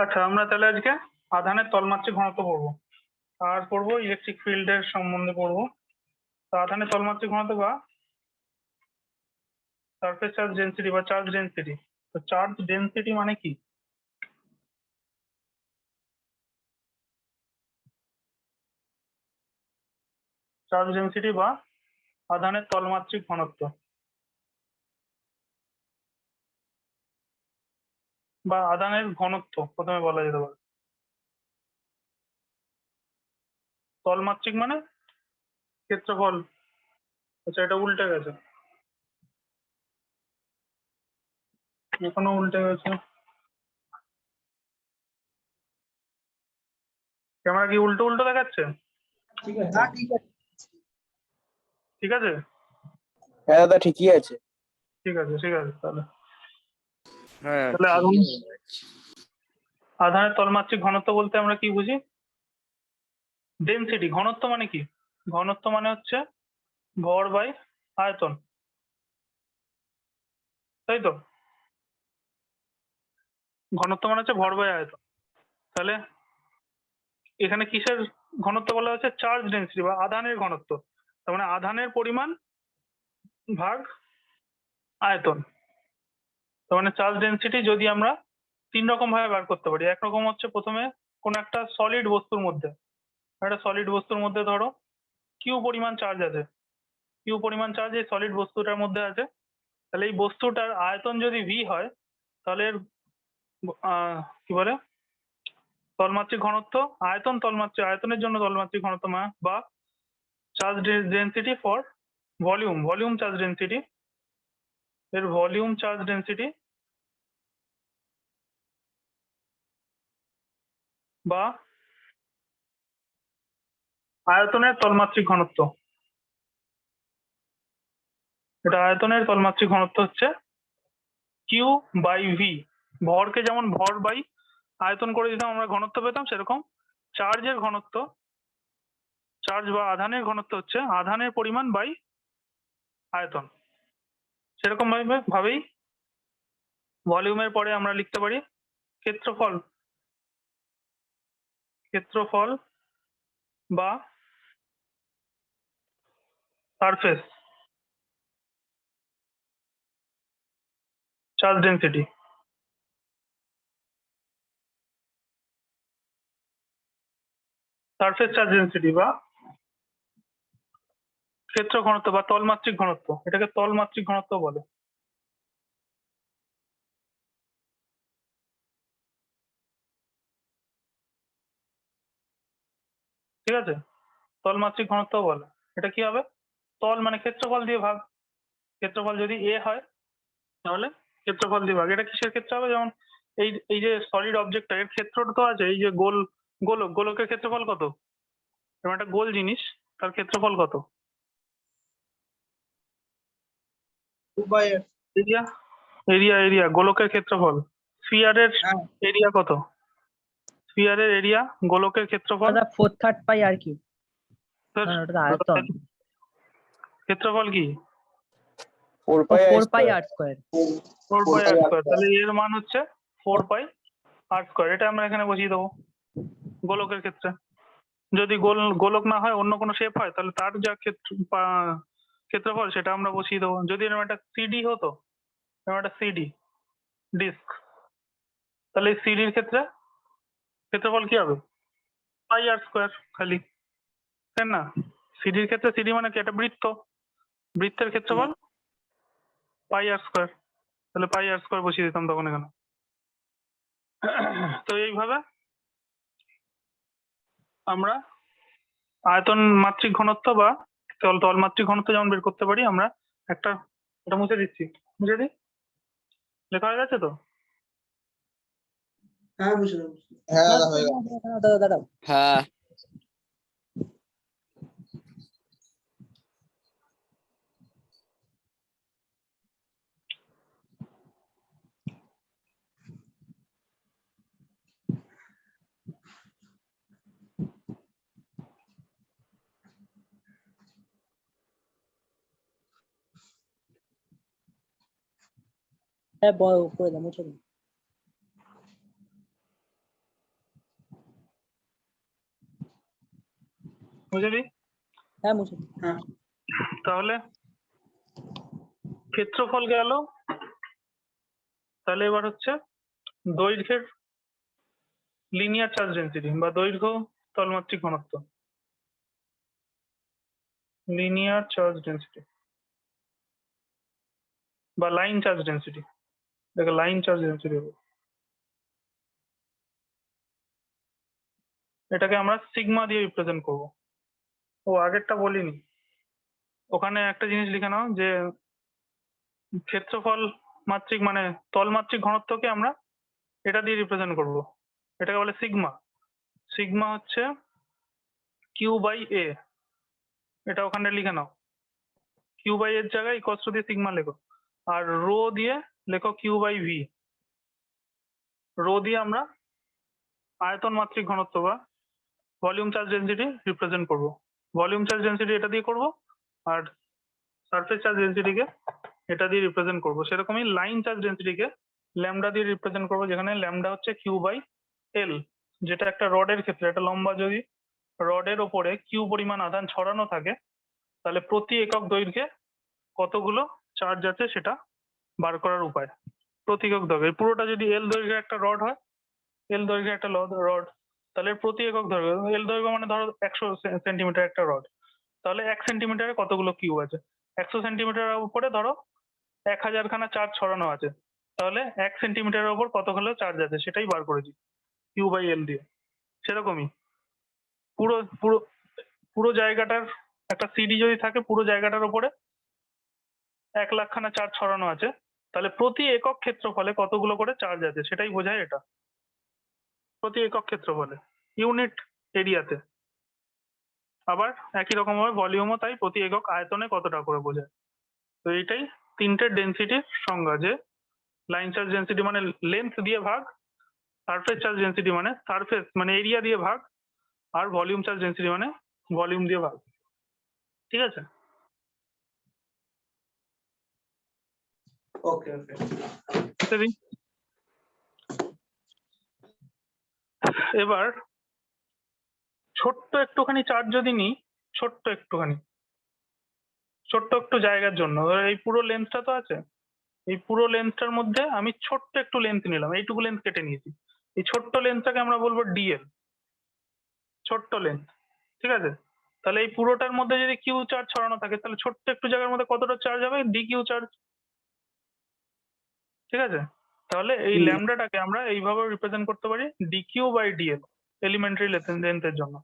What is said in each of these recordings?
আচ্ছা, আমরা তাহলে আজকে আধানের তলমাত্রিক ঘনত্ব পড়বো, আর পড়বো ইলেকট্রিক ফিল্ডের সম্বন্ধে পড়বো। তো আধানের তলমাত্রিক ঘনত্ব বা সারফেস চার্জ ডেনসিটি বা চার্জ ডেনসিটি। তো চার্জ ডেনসিটি মানে কি? চার্জ ডেনসিটি বা আধানের তলমাত্রিক ঘনত্ব বা আধানের ঘনত্ব প্রথমে বলা যেতে পারে। তলমাত্রিক মানে ক্ষেত্রফল। আচ্ছা, এটা উল্টে গেছে, এখনো উল্টে গেছে। ক্যামেরা কি উল্টো উল্টো দেখাচ্ছে? ঠিক আছে, ঠিক আছে, হ্যাঁ দাদা ঠিকই আছে। ঠিক আছে, ঠিক আছে। তাহলে হ্যাঁ আধানের তলমাত্রিক ঘনত্ব বলতে আমরা কি বুঝি? ডেনসিটি। ঘনত্ব মানে কি? ঘনত্ব মানে হচ্ছে ভর বাই আয়তন, তাই তো? ঘনত্ব মানে হচ্ছে ভর বাই আয়তন। তাহলে এখানে কিসের ঘনত্ব বলা হচ্ছে? চার্জ ডেনসিটি বা আধানের ঘনত্ব। তার মানে আধানের পরিমাণ ভাগ আয়তন। তার মানে চার্জ ডেনসিটি যদি আমরা তিন রকম ভাবে বার করতে পারি। একরকম হচ্ছে প্রথমে কোন একটা সলিড বস্তুর মধ্যে, একটা সলিড বস্তুর মধ্যে ধরো কিউ পরিমাণ চার্জ আছে, কিউ পরিমাণ চার্জ এই সলিড বস্তুটার মধ্যে আছে। তাহলে এই বস্তুটার আয়তন যদি ভি হয়, তাহলে এর কি বলে তলমাত্রিক ঘনত্ব, আয়তন তলমাত্রিক, আয়তনের জন্য তলমাত্রিক ঘনত্ব বা charge density for volume, volume charge density, এর ভলিউম চার্জ ডেনসিটি বা আয়তনের তলমাত্রিক ঘনত্ব। এটা আয়তনের তলমাত্রিক ঘনত্ব হচ্ছে কিউ বাই ভি। ভরকে যেমন ভর বাই আয়তন করে দিতাম আমরা ঘনত্ব পেতাম, সেরকম চার্জের ঘনত্ব, চার্জ বা আধানের ঘনত্ব হচ্ছে আধানের পরিমাণ বাই আয়তন। সেরকম ভাবেই ভলিউমের পরে আমরা লিখতে পারি ক্ষেত্রফল, ক্ষেত্রফল বা surface charge density. Surface charge density বা ক্ষেত্র ঘনত্ব বা তলমাত্রিক ঘনত্ব, এটাকে তলমাত্রিক ঘনত্ব বলে। ঠিক আছে, তলমাত্রিক ঘনত্ব বলে। এটা কি হবে? তল মানে ক্ষেত্রফল দিয়ে ভাগ। ক্ষেত্রফল যদি এ হয় তাহলে ক্ষেত্রফল দিয়ে ভাগ। এটা কিসের ক্ষেত্রে হবে? যেমন এই এই যে সলিড অবজেক্টটা, এর ক্ষেত্রটা তো আছে, এই যে গোল গোলক, গোলকের ক্ষেত্রফল কত? যেমন একটা গোল জিনিস, তার ক্ষেত্রফল কত? Area, area, area. গোলকের ক্ষেত্রফল। স্ফিয়ারের এরিয়া কত? স্ফিয়ারের এরিয়া গোলকের ক্ষেত্রফল 4/3 পাই আর কি। ওটা তো আয়তন। ক্ষেত্রফল কি? 4 পাই আর স্কয়ার। 4 পাই আর স্কয়ার। তাহলে এর মান হচ্ছে 4 পাই আর স্কয়ার। এটা আমরা এখানে বসিয়ে দেবো গোলকের ক্ষেত্রে। যদি গোলক না হয়, অন্য কোনো শেপ হয়, তাহলে তার যা ক্ষেত্রফল সেটা আমরা বসিয়ে দেবো। যদি এরকম একটা সিডি হতো, এরকম একটা সিডি ডিস্ক, তাহলে এই সিডির ক্ষেত্রে ক্ষেত্রফল কি হবে? পাই আর স্কয়ার খালি, তাই না? সিডির ক্ষেত্রে, সিডি মানে কি? একটা বৃত্ত, বৃত্তের ক্ষেত্রফল পাই আর স্কয়ার। তাহলে পাই আর স্কয়ার বসিয়ে দিতাম তখন এখানে। তো এইভাবে আমরা আয়তন মাত্রিক ঘনত্ব বা তলমাত্রিক ঘনত্ব যেমন বের করতে পারি। আমরা একটা, এটা মুছে দিচ্ছি, মুছে দিই, লেখা হয়ে গেছে তো? হ্যাঁ বুঝলাম। হ্যাঁ দাদা হয়ে গেল। দাদা হ্যাঁ হ্যাঁ বল করে দাও, মুছে দাও। বুঝে দিই হ্যাঁ মুছে দিই। তাহলে ক্ষেত্রফল গেল, তাহলে এবার হচ্ছে দৈর্ঘ্যের লিনিয়ার চার্জ ডেন্সিটি বা দৈর্ঘ্য তলমাত্রিক ঘনত্ব, লিনিয়ার চার্জ ডেন্সিটি বা লাইন চার্জ ডেন্সিটি, দেখো লাইন চার্জ ডেন্সিটি হবে, এটাকে আমরা সিগমা দিয়ে রিপ্রেজেন্ট করব। ও আগেরটা বলিনি, ওখানে একটা জিনিস লিখে নাও যে ক্ষেত্রফল মাত্রিক মানে তলমাত্রিক ঘনত্বকে আমরা এটা দিয়ে রিপ্রেজেন্ট করব, এটাকে বলে সিগমা। সিগমা হচ্ছে কিউ বাই এ, এটা ওখানে লিখে নাও, কিউ বাই এর জায়গায় ইকস টু দিয়ে সিগমা লেখো, আর রো দিয়ে লেখো কিউ বাই ভি। রো দিয়ে আমরা আয়তন মাত্রিক ঘনত্ব বা ভলিউম চার্জ ডেন্সিটি রিপ্রেজেন্ট করব। ভলিউম চার্জ ডেন্সিটি এটা দিয়ে করব, আর সারফেস চার্জ ডেন্সিটিকে এটা দিয়ে রিপ্রেজেন্ট করব। সেরকমই লাইন চার্জ ডেন্সিটিকে ল্যামডা দিয়ে রিপ্রেজেন্ট করব, যেখানে ল্যামডা হচ্ছে কিউ বাই এল, যেটা একটা রডের ক্ষেত্রে, একটা লম্বা যদি রডের ওপরে কিউ পরিমাণ আধান ছড়ানো থাকে, তাহলে প্রতি একক দৈর্ঘ্যে কতগুলো চার্জ আছে সেটা বার করার উপায়। প্রতি একক দৈর্ঘ্যে পুরোটা যদি এল দৈর্ঘ্যের একটা রড হয়, এল দৈর্ঘ্যের একটা রড, তাহলে প্রতি একক দৈর্ঘ্য, এল দৈর্ঘ্য মানে ধরো 100 সেন্টিমিটার একটা রড, তাহলে 1 সেন্টিমিটারে কতগুলো কিউ আছে, 100 সেন্টিমিটারের উপরে ধরো 1000 খানা চার্জ ছড়ানো আছে, তাহলে 1 সেন্টিমিটারের উপর কতগুলো চার্জ আছে সেটাই বার করেছি কিউ বাই এল দিয়ে। সেরকমই পুরো পুরো পুরো জায়গাটার একটা সিডি যদি থাকে, পুরো জায়গাটার উপরে 1 লাখ খানা চার্জ ছড়ানো আছে, তাহলে প্রতি একক ক্ষেত্রফলে কতগুলো করে চার্জ আছে সেটাই বোঝায় এটা, প্রতি একক ক্ষেত্রফলে, ইউনিট এরিয়াতে। আবার একই রকম ভাবে ভলিউমও তাই, প্রতি একক আয়তনে কতটা করে বোঝায়। তো এইটাই তিনটে ডেন্সিটির সংজ্ঞা, যে লাইন চার্জ ডেন্সিটি মানে লেন্থ দিয়ে ভাগ, সারফেস চার্জ ডেন্সিটি মানে সারফেস মানে এরিয়া দিয়ে ভাগ, আর ভলিউম চার্জ ডেন্সিটি মানে ভলিউম দিয়ে ভাগ। ঠিক আছে? ওকে ওকে। সরি, এবার ছোট্ট একটুখানি চার্জ যদি নিই, ছোট্ট একটু জায়গার জন্য, এই পুরো লেন্থটা তো আছে, এই পুরো লেন্থটার মধ্যে আমি ছোট্ট একটু লেন্থ নিলাম, এইটুকু লেন্থ কেটে নিয়েছি, এই ছোট্ট লেন্থটাকে আমরা বলবো ডিএল, ছোট্ট লেন্থ। ঠিক আছে? তাহলে এই পুরোটার মধ্যে যদি কিউ চার্জ ছড়ানো থাকে, তাহলে ছোট্ট একটু জায়গার মধ্যে কতটা চার্জ হবে, ডি কিউ চার্জ। ঠিক আছে? তাহলে এই ল্যামডাটাকে আমরা এইভাবে রিপ্রেজেন্ট করতে পারি D Q by DL, elementary লেন্থের জন্য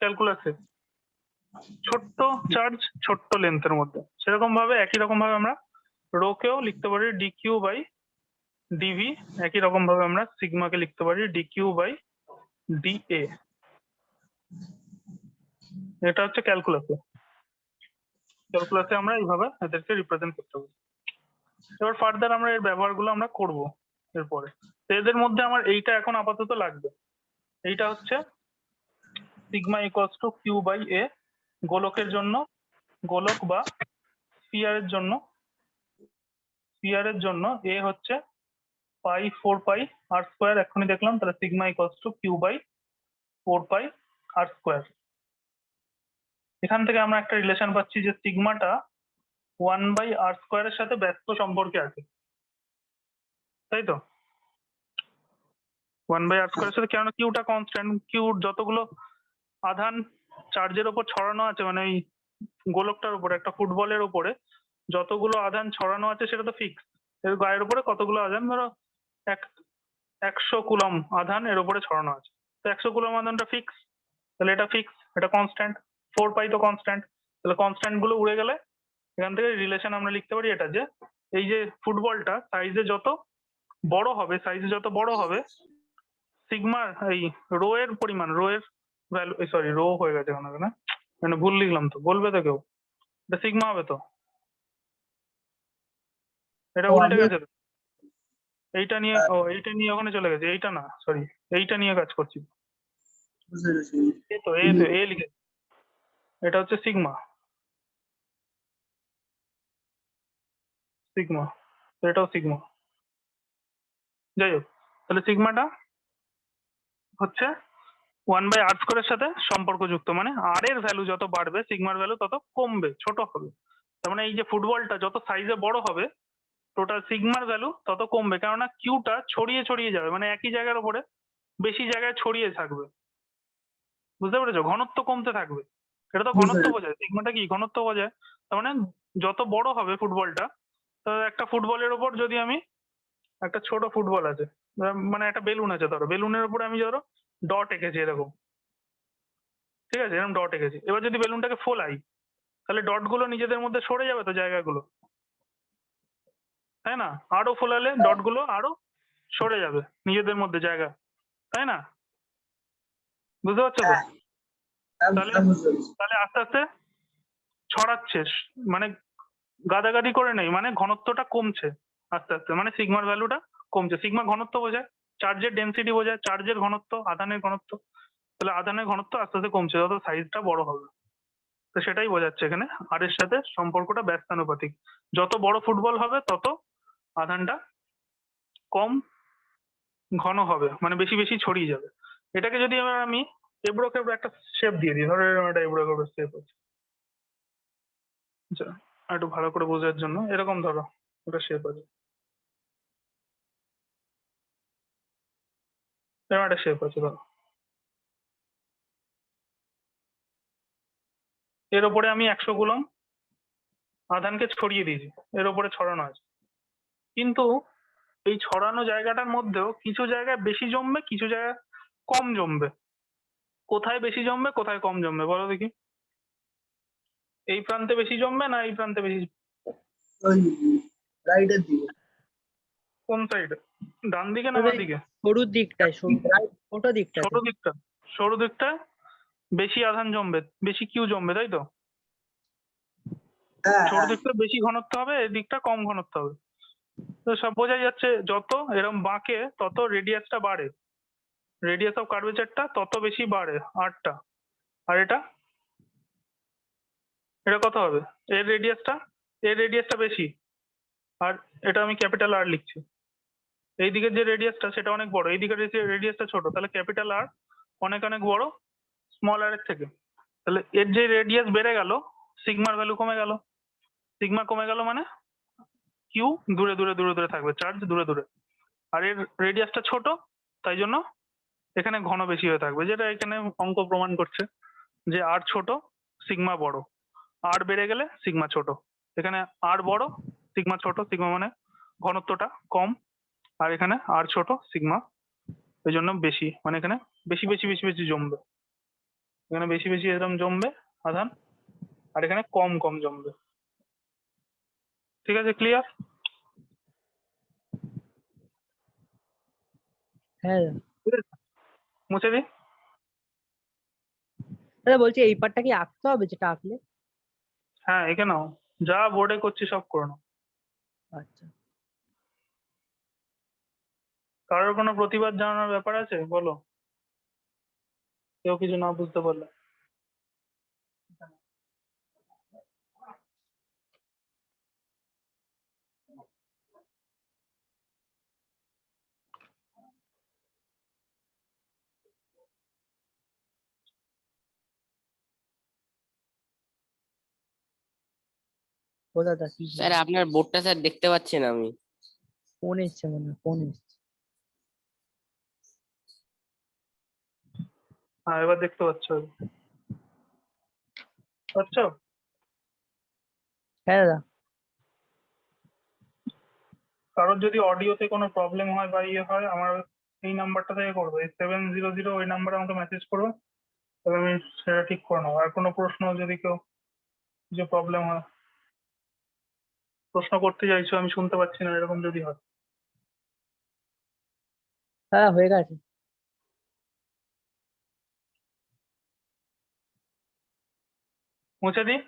ক্যালকুলাসে, ছোট্ট চার্জ ছোট্ট লেন্থের মধ্যে। সেরকম ভাবে একই রকম ভাবে আমরা রো কেও লিখতে পারি ডি কিউ বাই ডিভি, একই রকম ভাবে আমরা সিগমাকে লিখতে পারি ডি কিউ বাই ডিএ। এটা হচ্ছে ক্যালকুলাসে আমরা এইভাবে এদেরকে রিপ্রেজেন্ট করতে পারি। এবার ফার্দার আমরা এর ব্যবহারগুলো আমরা করব এরপরে। তো এদের মধ্যে আমার এইটা এখন আপাতত লাগবে, এইটা হচ্ছে sigma equals to Q by A, গোলকের জন্য, গোলক বা স্ফিয়ারের জন্য এ হচ্ছে পাই 4 পাই আর স্কোয়ার, এক্ষুনি দেখলাম, তাহলে sigma equals to Q by 4 pi R square. এখান থেকে আমরা একটা রিলেশন পাচ্ছি যে সিগমাটা 1 বাই আর স্কোয়ারের সাথে ব্যস্ত সম্পর্কে আছে, তাই তো? 1 বাই আর স্কোয়ারের সাথে, কেন কিউটা কনস্ট্যান্ট, কিউ যতগুলো আধান চার্জের ওপর ছড়ানো আছে, মানে এই গোলকটার উপরে, একটা ফুটবলের উপরে যতগুলো আধান ছড়ানো আছে সেটা তো ফিক্স, এর গায়ের উপরে কতগুলো আধান, ধরো 100 কুলম আধান এর উপরে ছড়ানো আছে, তো 100 কুলম আধানটা ফিক্স, তাহলে এটা ফিক্স, এটা কনস্ট্যান্ট, 4 পাই তো কনস্ট্যান্ট, তাহলে কনস্ট্যান্ট গুলো উড়ে গেলে এখান থেকে রিলেশন আমরা লিখতে পারি এটা, যে এই যে ফুটবলটা সাইজে যত বড় হবে সিগমার এই রো এর পরিমাণ, রো এর ভ্যালু, সরি রো হয়ে গেছে এখন, না মানে ভুল লিখলাম, তো বলবে তো কেউ, এটা সিগমা হবে তো, এটা ও, উল্টে আমি গেছে তো। এইটা নিয়ে ওখানে চলে গেছে, এইটা না সরি, এইটা নিয়ে কাজ করছি। বুঝতে পেরেছি। এ লিখে, এটা হচ্ছে সিগমা, এটাও সিগমা। যাই হোক, তাহলে সিগমাটা হচ্ছে 1/r স্কোয়ারের সাথে সম্পর্কযুক্ত, মানে আর এর ভ্যালু যত বাড়বে সিগমার ভ্যালু তত কমবে, ছোট হবে। তার মানে এই যে ফুটবলটা যত সাইজে বড় হবে টোটাল সিগমার ভ্যালু তত কমবে, কেননা কিউটা ছড়িয়ে ছড়িয়ে যাবে, মানে একই জায়গার উপরে বেশি জায়গায় ছড়িয়ে থাকবে। বুঝতে পেরেছো? ঘনত্ব কমতে থাকবে। এটা তো বুঝতে ঘনত্ব পেরেছি। বোঝায়, সিগমাটা কি ঘনত্ব বোঝায়। তার মানে যত বড় হবে ফুটবলটা, তো একটা ফুটবলের ওপর যদি আমি একটা ছোট ফুটবল আছে, মানে একটা বেলুন আছে, ধরো বেলুনের উপরে আমি ধরো ডট এঁকেছি এরকম, ঠিক আছে, এরকম ডট এঁকেছি। এবার যদি বেলুনটাকে ফোলাই তাহলে ডট গুলো নিজেদের মধ্যে সরে যাবে তো জায়গাগুলো, তাই না? আরো ফোলালে ডট গুলো আরো সরে যাবে নিজেদের মধ্যে জায়গা, তাই না? বুঝতে পারছো তো? তাহলে বুঝতে পেরেছি। তাহলে আস্তে আস্তে ছড়াচ্ছে, মানে গাদাগাদি করে নেই, মানে ঘনত্বটা কমছে আস্তে আস্তে, মানে সিগমার ভ্যালুটা কমছে। সিগমা ঘনত্ব বোঝায়, চার্জের ডেন্সিটি বোঝায়, চার্জের ঘনত্ব, আধানের ঘনত্ব। তাহলে আধানের ঘনত্ব আস্তে আস্তে কমছে যত সাইজটা বড় হবে। তো সেটাই বোঝাচ্ছে এখানে, আর এর সাথে সম্পর্কটা ব্যস্তানুপাতিক। যত বড় ফুটবল হবে তত আধানটা কম ঘন হবে, মানে বেশি বেশি ছড়িয়ে যাবে। এটাকে যদি এবার আমি এবড়ো খেবড়ো একটা শেপ দিয়ে দিই, ধরো এরকম একটা এবড়ো খেবড়ো শেপ আছে, আচ্ছা, আর একটু ভালো করে বোঝার জন্য এরকম ধরো একটা শেপ আছে, এরকম একটা শেপ আছে ধরো, এর ওপরে আমি 100 কুলম আধানকে ছড়িয়ে দিয়েছি, এর ওপরে ছড়ানো আছে। কিন্তু এই ছড়ানো জায়গাটার মধ্যেও কিছু জায়গায় বেশি জমবে, কিছু জায়গায় কম জমবে। কোথায় বেশি জমবে কোথায় কম জমবে বলো দেখি? এই প্রান্তে বেশি জমবে না এই প্রান্তে বেশি? ওই রাইটের দিকে। কোন সাইডে? ডান দিকে না ওই বাঁ দিকে? সরুর দিকটায়, সরু ছোট দিকটাতে। সরু দিকটা, সরু দিকটা বেশি আধান জমবে, বেশি কিউ জমবে, তাই তো? হ্যাঁ সরু দিকটা বেশি ঘনত্ব হবে, এই দিকটা কম ঘনত্ব হবে। তো সব বোঝাই যাচ্ছে, যত এরকম বাঁকে তত রেডিয়াসটা বাড়ে, রেডিয়াস অফ কার্ভেচারটা তত বেশি বাড়ে, আরটা। আর এটা, এটা কত হবে? এর রেডিয়াসটা বেশি, আর এটা আমি ক্যাপিটাল আর লিখছি। এই দিকের যে রেডিয়াসটা সেটা অনেক বড়, এই দিকের রেডিয়াসটা ছোট, তাহলে ক্যাপিটাল আর অনেক অনেক বড় স্মল আর এর থেকে। তাহলে এর যে রেডিয়াস বেড়ে গেল, সিগমার ভ্যালু কমে গেল। সিগমা কমে গেল মানে কিউ দূরে দূরে দূরে দূরে থাকবে, চার্জ দূরে দূরে। আর এর রেডিয়াসটা ছোট, তাই জন্য এখানে ঘন বেশি হয়ে থাকবে, যেটা এখানে অঙ্ক প্রমাণ করছে যে আর ছোট সিগমা বড়, আর বেড়ে গেলে সিগমা ছোট। এখানে আর বড় সিগমা ছোট, সিগমা মানে ঘনত্বটা কম, আর এখানে আর ছোট সিগমা ওই জন্য বেশি, মানে এখানে বেশি বেশি বেশি বেশি জমবে, এখানে বেশি বেশি এরকম জমবে আধান, আর এখানে কম কম জমবে। ঠিক আছে, ক্লিয়ার? হ্যাঁ ঠিক আছে, মুছে দিই। দাদা, বলছি এই পার্টটা কি আঁকতে হবে, যেটা আঁকলে? হ্যাঁ, এখানেও যা বোর্ডে করছি সব করে নাও। আচ্ছা। কারোর কোনো প্রতিবাদ জানানোর ব্যাপার আছে বলো, কেউ কিছু না বুঝতে পারলে? ও দাদা কি স্যার আপনার বোর্ডটা স্যার দেখতে পাচ্ছি না আমি। ফোন এসছে, মনে হয় ফোন এসছে। হ্যাঁ, এবার দেখতে পাচ্ছ? পাচ্ছ? হ্যাঁ দাদা। কারোর যদি অডিওতে কোনো প্রবলেম হয় বা ইয়ে হয়, আমার এই নাম্বারটা থেকে করবো, এই 700, ওই নাম্বারে আমাকে মেসেজ করবে, তবে আমি সেটা ঠিক করে নেবো। আর কোনো প্রশ্ন যদি কেউ কিছু প্রবলেম হয়, প্রশ্ন করতে চাইছো আমি শুনতে পাচ্ছি না, এরকম যদি হয়। হ্যাঁ হয়ে গেছে। মুছে দিই।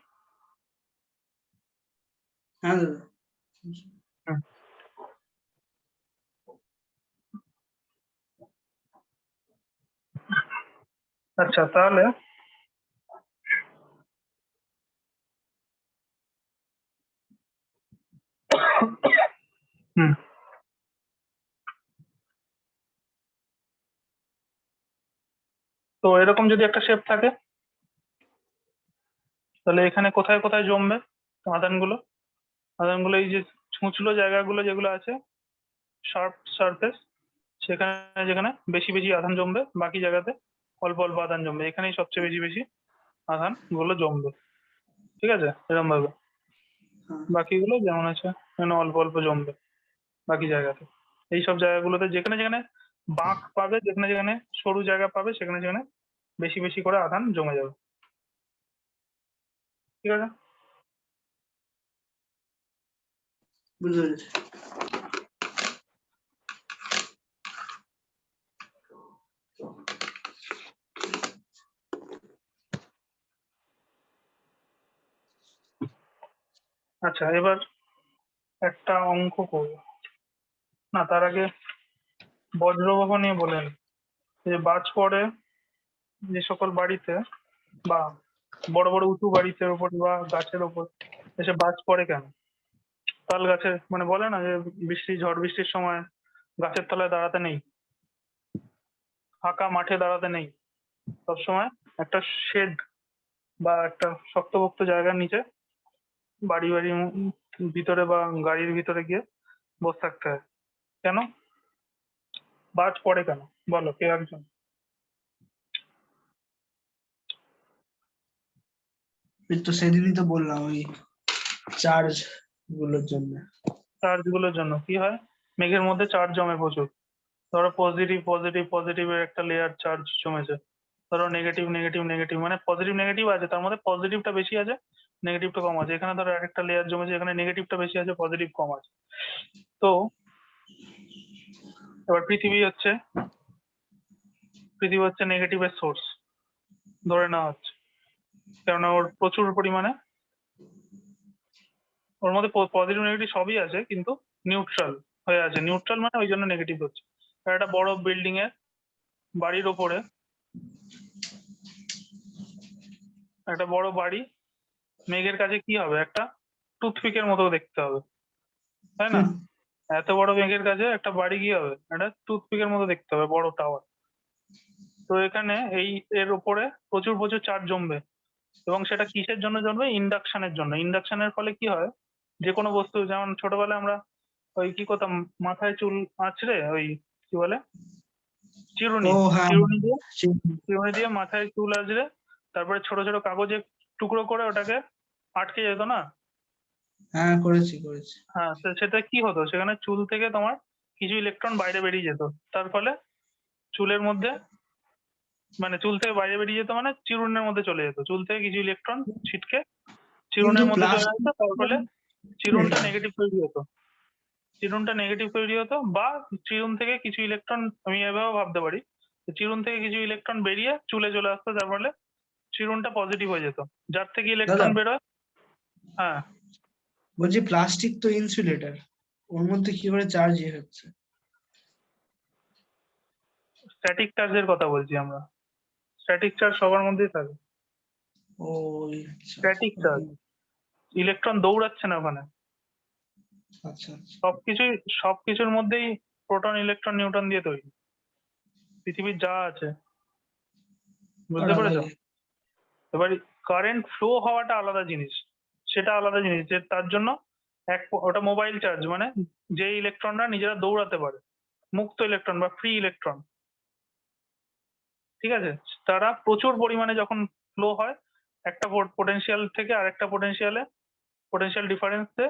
হ্যাঁ দাদা। হুম। আচ্ছা, তাহলে হুম, তো এরকম যদি একটা শেপ থাকে তাহলে এখানে কোথায় কোথায় জমবে আধানগুলো? আধানগুলো এই যে ছুঁচলো জায়গাগুলো যেগুলো আছে শার্প সারফেস, সেখানে যেখানে বেশি বেশি আধান জমবে, বাকি জায়গাতে অল্প অল্প আধান জমবে। এখানেই সবচেয়ে বেশি বেশি আধান গুলো জমবে, ঠিক আছে? এরকম ভাবে হ্যাঁ। বাকিগুলো যেমন আছে এখানে অল্প অল্প জমবে বাকি জায়গাতে। এইসব জায়গাগুলোতে যেখানে যেখানে বাঁক পাবে, যেখানে যেখানে সরু জায়গা পাবে, সেখানে সেখানে বেশি বেশি করে আধান জমে যাবে, ঠিক আছে? বুঝতে পেরেছি। আচ্ছা, এবার একটা অঙ্ক করবো। না, তার আগে বজ্রবাহ নিয়ে বলেন যে বাজ পড়ে যে সকল বাড়িতে বা বড় বড় উঁচু বাড়িতে ওপর বা গাছের ওপর এসে বাজ পড়ে কেন? তাল গাছে মানে বলে না যে বৃষ্টি ঝড় বৃষ্টির সময় গাছের তলায় দাঁড়াতে নেই, ফাঁকা মাঠে দাঁড়াতে নেই, সবসময় একটা শেড বা একটা শক্তপোক্ত জায়গার নিচে বাড়ি বাড়ি ভিতরে বা গাড়ির ভিতরে গিয়ে বসে থাকতে হয়। কেন বাজ পড়ে কেন? বলো কেউ একজন। এই তো সেদিনই তো বললাম ওই চার্জ গুলোর জন্য। চার্জ গুলোর জন্য কি হয়? মেঘের মধ্যে চার্জ জমে প্রচুর। ধরো পজিটিভ পজিটিভ পজিটিভের একটা লেয়ার চার্জ জমেছে, ধরো নেগেটিভ নেগেটিভ নেগেটিভ, মানে পজিটিভ নেগেটিভ আছে, তার মধ্যে পজিটিভটা বেশি আছে, নেগেটিভটা কম আছে। এখানে ধরো একটা লেয়ার জমেছে, এখানে নেগেটিভটা বেশি আছে, পজিটিভ কম আছে। তো এবার পৃথিবী হচ্ছে নেগেটিভের সোর্স ধরে নেওয়া হচ্ছে, কেননা ওর প্রচুর পরিমাণে ওর মধ্যে পজিটিভ নেগেটিভ সবই আছে, কিন্তু নিউট্রাল হয়ে আছে। নিউট্রাল মানে ওই জন্য নেগেটিভ হচ্ছে। আর একটা বড় বিল্ডিং এর বাড়ির ওপরে একটা বড় বাড়ি মেঘের কাছে কি হবে? একটা টুথপিকের মতো দেখতে হবে, তাই না? এত বড় মেঘের কাছে একটা বাড়ি কি হবে? একটা টুথপিকের মতো দেখতে হবে, বড় টাওয়ার। তো এখানে এর উপরে প্রচুর প্রচুর চার্জ জমবে, এবং সেটা কিসের জন্য জমবে? ইন্ডাকশনের জন্য। ইন্ডাকশনের ফলে কি হয়, যে কোনো বস্তু, যেমন ছোটবেলায় আমরা ওই কি করতাম, মাথায় চুল আঁচড়ে ওই কি বলে চিরুনি, ও হ্যাঁ, চিরুনি দিয়ে সেই- চিরুনি দিয়ে মাথায় চুল আঁচড়ে তারপরে ছোট ছোট কাগজে টুকরো করে ওটাকে আটকে যেত না? হ্যাঁ করেছি করেছি। হ্যাঁ, সেটা কি হতো, সেখানে চুল থেকে তোমার কিছু ইলেকট্রন বাইরে বেরিয়ে যেত। তার ফলে চুলের মধ্যে, মানে চুল থেকে বাইরে বেরিয়ে যেত মানে চিরুনের মধ্যে চলে যেত, চুল থেকে কিছু ইলেকট্রন ছিটকে কিন্তু চিরুনের মধ্যে চলে যেত। প্লাস্টিক তার ফলে চিরুনটা নেগেটিভ তৈরি হতো, চিরুনটা নেগেটিভ তৈরি হতো। বা চিরুন থেকে কিছু ইলেকট্রন, আমি এভাবেও ভাবতে পারি, যে চিরুন থেকে কিছু ইলেকট্রন বেরিয়ে চুলে চলে আসতো, তার ফলে চিরুনটা পজিটিভ হয়ে যেত। যার থেকে দাদা ইলেকট্রন বেরোয়, হ্যাঁ, বলছি প্লাস্টিক তো ইনসুলেটর, ওর মধ্যে কি করে চার্জ হচ্ছে? স্ট্যাটিক চার্জের কথা বলছি আমরা। স্ট্যাটিক চার্জ সবার মধ্যেই থাকে। ও আচ্ছা স্ট্যাটিক চার্জ, ইলেকট্রন দৌড়াচ্ছে না ওখানে। আচ্ছা আচ্ছা। সবকিছুর মধ্যেই প্রোটন ইলেকট্রন নিউট্রন দিয়ে তৈরি, পৃথিবীর যা আছে, বুঝতে পেরেছো? আলাদাই। এবার কারেন্ট ফ্লো হওয়াটা আলাদা জিনিস, সেটা আলাদা জিনিস, যে তার জন্য ওটা মোবাইল চার্জ, মানে যে ইলেকট্রনরা নিজেরা দৌড়াতে পারে, মুক্ত ইলেকট্রন বা ফ্রি ইলেকট্রন, ঠিক আছে? তারা প্রচুর পরিমাণে যখন ফ্লো হয় একটা পোটেনশিয়াল থেকে আরেকটা পোটেনশিয়ালে, পোটেনশিয়াল ডিফারেন্সে,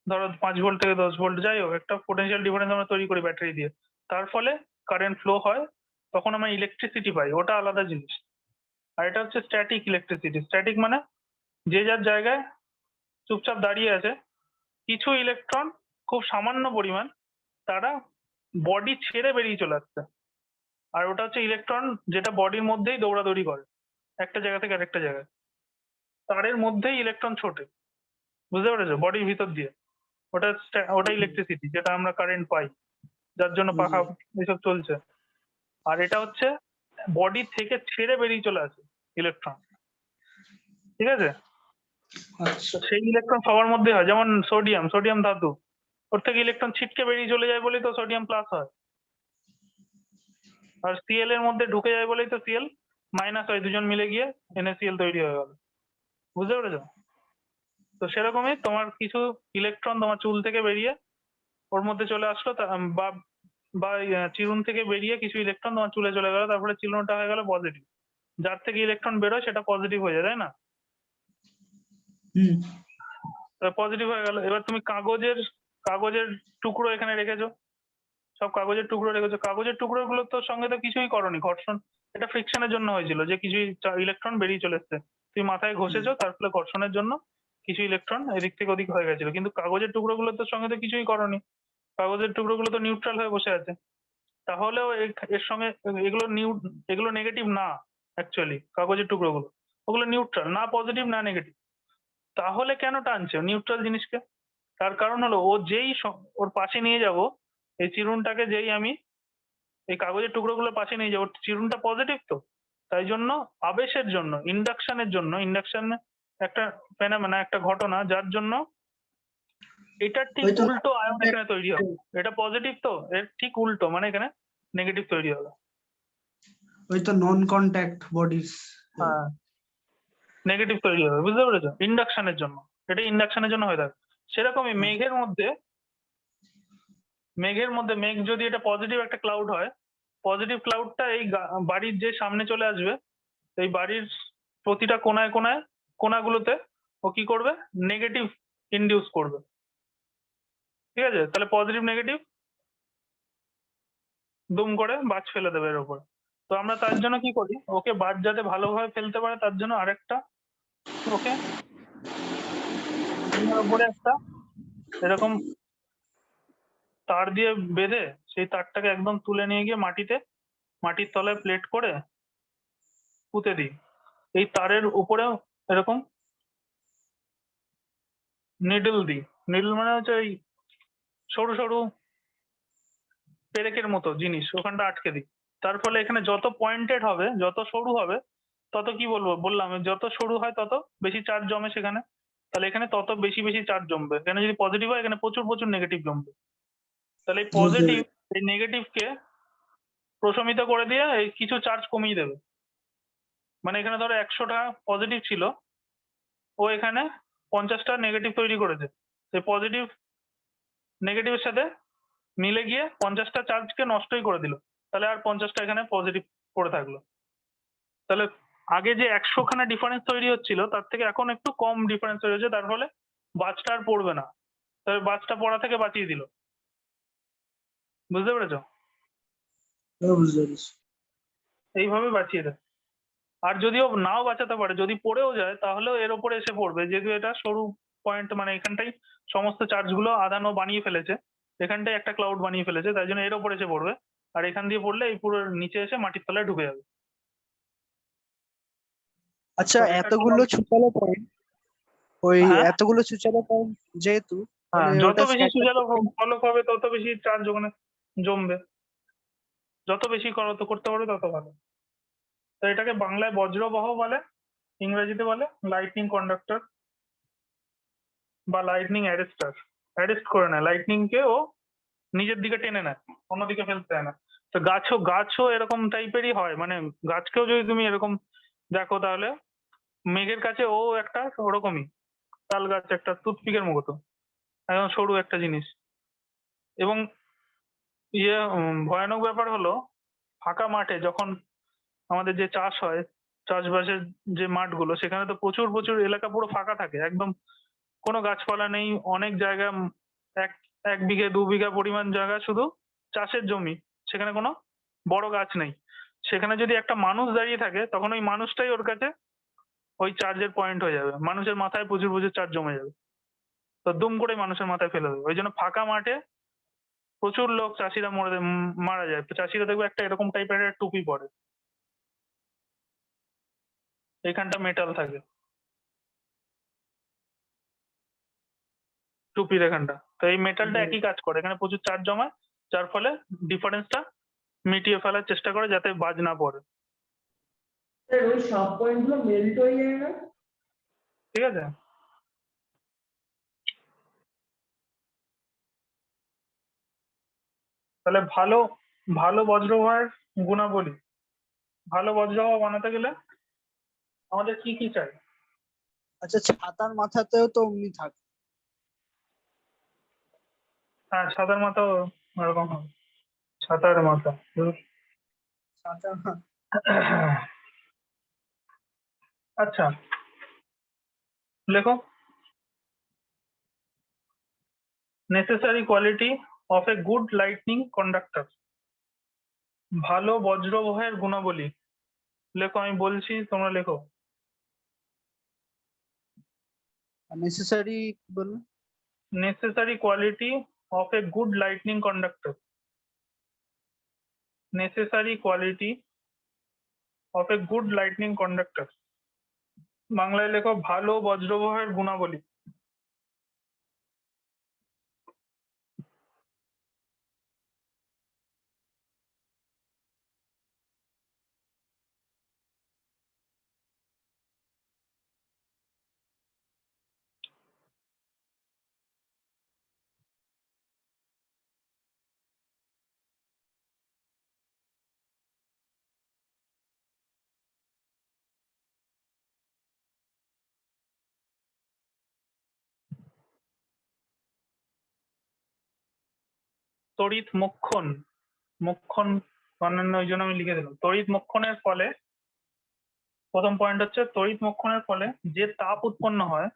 ধরো 5 ভোল্ট থেকে 10 ভোল্ট, যাই হোক একটা পোটেনশিয়াল ডিফারেন্স আমরা তৈরি করি ব্যাটারি দিয়ে, তার ফলে কারেন্ট ফ্লো হয়, তখন আমরা ইলেকট্রিসিটি পাই, ওটা আলাদা জিনিস। আর এটা হচ্ছে স্ট্যাটিক ইলেকট্রিসিটি। স্ট্যাটিক মানে যে যার জায়গায় চুপচাপ দাঁড়িয়ে আছে, কিছু ইলেকট্রন খুব সামান্য পরিমাণ তারা বডি ছেড়ে বেরিয়ে চলে আসছে। আর ওটা হচ্ছে ইলেকট্রন যেটা বডির মধ্যেই দৌড়াদৌড়ি করে একটা জায়গা থেকে আরেকটা জায়গায়, তারের মধ্যেই ইলেকট্রন ছোটে, বুঝতে পেরেছো? বডির ভিতর দিয়ে। ওটা ইলেকট্রিসিটি, যেটা আমরা কারেন্ট পাই, যার জন্য পাখা এসব চলছে। আর এটা হচ্ছে বডি থেকে ছেড়ে বেরিয়ে চলে আসে ইলেকট্রন, ঠিক আছে? আচ্ছা তো সেই ইলেকট্রন সবার মধ্যে হয়, যেমন সোডিয়াম ধাতু, ওর থেকে ইলেকট্রন ছিটকে বেরিয়ে চলে যায় বলেই তো সোডিয়াম প্লাস হয়। আর সিএল এর মধ্যে ঢুকে যায় বলেই তো সিএল মাইনাস ওই দুজন মিলে গিয়ে NaCl তৈরি হয়ে গেল। বুঝতে পেরেছো? তো সেরকমই তোমার কিছু ইলেকট্রন তোমার চুল থেকে বেরিয়ে ওর মধ্যে চলে আসলো, বা বা চিরুন থেকে বেরিয়ে কিছু ইলেকট্রন তোমার চুলে চলে গেল, তারপরে চিরুনটা হয়ে গেল পজিটিভ। যার থেকে ইলেকট্রন বেরোয় সেটা পজিটিভ হয়ে যায়, তাই না? হুম। পজিটিভ হয়ে গেল। এবার তুমি কাগজের টুকরো এখানে রেখেছো, সব কাগজের টুকরো রেখেছো। কাগজের টুকরো গুলোর তো সঙ্গে তো কিছুই করনি, ঘর্ষণ, এটা ফ্রিকশনের জন্য হয়েছিল যে কিছু ইলেকট্রন বেরিয়ে চলে এসছে, তুমি মাথায় ঘষেছো, তার ফলে ঘর্ষণের জন্য কিছু ইলেকট্রন এদিক থেকে ওদিক হয়ে গেছিল। কিন্তু কাগজের টুকরো গুলোর তো সঙ্গে তো কিছুই করনি, কাগজের টুকরো গুলো তো নিউট্রাল হয়ে বসে আছে। তাহলেও এর সঙ্গে এগুলো নেগেটিভ না, অ্যাকচুয়ালি কাগজের টুকরো গুলো ওগুলো নিউট্রাল, না পজিটিভ না নেগেটিভ। তাহলে কেন টানছে নিউট্রাল জিনিসকে? তার কারণ হলো ও যেই ওর পাশে নিয়ে যাব, এই চিরুনটাকে যেই আমি এই কাগজের টুকরোগুলোর পাশে নিয়ে যাবো, চিরুনটা পজিটিভ তো, তাই জন্য আবেশের জন্য, ইন্ডাকশন একটা ফেনোমেনা, একটা ঘটনা, যার জন্য এটার ঠিক হয়তো উল্টো আয়ন এখানে তৈরি হবে। এটা পজিটিভ তো, এর ঠিক উল্টো, মানে এখানে নেগেটিভ তৈরি হবে। হয়তো নন কন্ট্যাক্ট বডিজ। হ্যাঁ, নেগেটিভ তৈরি হবে, বুঝতে পেরেছো? ইন্ডাকশনের জন্য, এটা ইন্ডাকশনের জন্য হয়ে থাকে। সেরকমই মেঘের মধ্যে মেঘ যদি এটা পজিটিভ একটা ক্লাউড হয়, পজিটিভ ক্লাউডটা এই বাড়ির যে সামনে চলে আসবে, এই বাড়ির প্রতিটা কোনাগুলোতে ও কি করবে, নেগেটিভ ইনডিউস করবে। ঠিক আছে? তাহলে পজিটিভ নেগেটিভ দুম করে বাজ ফেলে দেবে এর উপরে। তো আমরা তার জন্য কি করি, ওকে বাজ যাতে ভালোভাবে ফেলতে পারে তার জন্য আরেকটা ওকে উপরে একটা এরকম তার দিয়ে বেঁধে সেই তারটাকে একদম তুলে নিয়ে গিয়ে মাটির তলায় প্লেট করে পুঁতে দিই। এই তারের উপরেও এরকম নিডল দিই। নিডল মানে হচ্ছে ওই সরু সরু পেরেকের মতো জিনিস, ওখানটা আটকে দিই। তার ফলে এখানে যত পয়েন্টেড হবে, যত সরু হবে, তত কি বললাম যত সরু হয় তত বেশি চার্জ জমে সেখানে। তাহলে এখানে তত বেশি বেশি চার্জ জমবে। এখানে যদি পজিটিভ হয়, এখানে প্রচুর প্রচুর নেগেটিভ জমবে। তাহলে এই পজিটিভ এই নেগেটিভকে প্রশমিত করে দিয়ে এই কিছু চার্জ কমিয়ে দেবে। মানে এখানে ধরো 100টা পজিটিভ ছিল, ও এখানে 50টা নেগেটিভ তৈরি করেছে। সেই পজিটিভ নেগেটিভের সাথে মিলে গিয়ে 50টা চার্জকে নষ্টই করে দিল। তাহলে আর 50টা এখানে পজিটিভ পড়ে থাকলো। তাহলে আগে যে 100খানা ডিফারেন্স তৈরি হচ্ছিল, তার থেকে এখন একটু কম ডিফারেন্স তৈরি হচ্ছে, তার ফলে বাজটা আর পড়বে না। তবে বাজটা পড়া থেকে বাঁচিয়ে দিল। বুঝতে পেরেছো? বুঝতে পেরেছি। এইভাবে বাঁচিয়ে দেয়। আর যদিও নাও বাঁচাতে পারে, যদি পড়েও যায় তাহলেও এর ওপরে এসে পড়বে, যেহেতু এটা সরু পয়েন্ট, মানে এখানটাই সমস্ত চার্জগুলো আধানো বানিয়ে ফেলেছে, এখানটাই একটা ক্লাউড বানিয়ে ফেলেছে, তাই জন্য এর ওপরে এসে পড়বে। আর এখান দিয়ে পড়লে এই পুরো নিচে এসে মাটির তলায় ঢুকে যাবে। আচ্ছা, তো এটা এতগুলো ছুচালো পয়েন্ট, ওই হ্যাঁ এতগুলো ছুচালো পয়েন্ট যেহেতু, হ্যাঁ, মানে যত ওটা বেশি scattered সুজালো করতে- ফলক হবে তত বেশি চার্জ ওখানে জমবে। যত বেশি করতে পারবে তত ভালো। তো এটাকে বাংলায় বজ্রবাহ বলে, ইংরেজিতে বলে লাইটনিং কন্ডাক্টর বা লাইটনিং অ্যারেস্টার। অ্যারেস্ট করে নেয় লাইটনিং কে, ও নিজের দিকে টেনে নেয়, অন্যদিকে ফেলতে দেয় না। তো গাছও এরকম টাইপেরই হয়, মানে গাছকেও যদি তুমি এরকম দেখো, তাহলে মেঘের কাছে ও একটা ওরকমই, তাল গাছ একটা টুথপিকের মতো, একদম সরু একটা জিনিস। এবং ভয়ানক ব্যাপার হলো, ফাঁকা মাঠে যখন আমাদের যে চাষ হয়, চাষবাসের যে মাঠগুলো, সেখানে তো প্রচুর প্রচুর এলাকা পুরো ফাঁকা থাকে, একদম কোনো গাছপালা নেই। অনেক জায়গা এক 1 বিঘে 2 বিঘা পরিমাণ জায়গা শুধু চাষের জমি, সেখানে কোনো বড় গাছ নেই। সেখানে যদি একটা মানুষ দাঁড়িয়ে থাকে, তখন ওই মানুষটাই ওর কাছে ওই চার্জের পয়েন্ট হয়ে যাবে, মানুষের মাথায় প্রচুর প্রচুর চার্জ জমে যাবে। তো দুম করে মানুষের মাথায় ফেলে দেবে। ওই জন্য ফাঁকা মাঠে প্রচুর লোক, চাষিরা মারা যায়। চাষিরা দেখবে একটা এরকম টাইপের একটা টুপি পরে, এখানটা মেটাল থাকে টুপির এখানটা। তো এই মেটালটা একই কাজ করে, এখানে প্রচুর চার্জ জমায়, যার ফলে ডিফারেন্সটা মিটিয়ে ফেলার চেষ্টা করে যাতে বাজ না পড়ে। ওই সব পয়েন্ট গুলো মেল্ট হয়ে যায় না? ঠিক আছে? তাহলে ভালো ভালো বজ্রবাহের গুণাবলী ভালো বজ্রবাহ বানাতে গেলে আমাদের কি কি চাই? আচ্ছা, ছাতার মাথাতেও তো অমনি থাকে। হ্যাঁ, ছাতার মাথাও এরকম হবে, ছাতার মাথা। ছাতার মা- আচ্ছা, লেখো necessary quality of a good lightning conductor. ভালো বজ্রবহের গুণাবলী লেখো, আমি বলছি তোমরা লেখো। নেসেসারি বলুন। Necessary quality of a good lightning conductor. Necessary quality of a good lightning conductor. বাংলায় লেখো ভালো বজ্রবহের গুণাবলী। তড়িৎ মোক্ষণ, মোক্ষণ বানানো ওই জন্য আমি লিখে দিলাম। তড়িৎ মোক্ষণের ফলে, প্রথম পয়েন্ট হচ্ছে তড়িৎ মোক্ষণের ফলে যে তাপ উৎপন্ন হয়,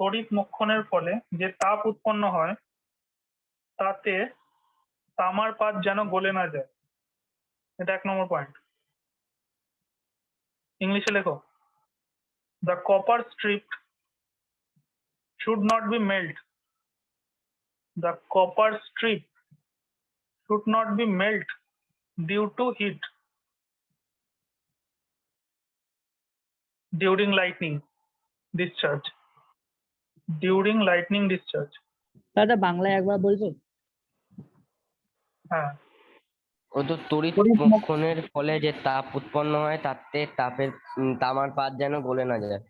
তড়িৎ মোক্ষণের ফলে যে তাপ উৎপন্ন হয় তাতে তামার পাত যেন গলে না যায়। এটা 1 নম্বর পয়েন্ট। ইংলিশে লেখো the copper strip should not be melt. The copper strip should not be melt due to heat during lightning discharge. During lightning discharge. দাদা বাংলায় একবার বলবে? হ্যাঁ, ও তো তড়িৎ মোক্ষণের ফলে যে তাপ উৎপন্ন হয় তাতে তামার পাত যেন গলে না যায়।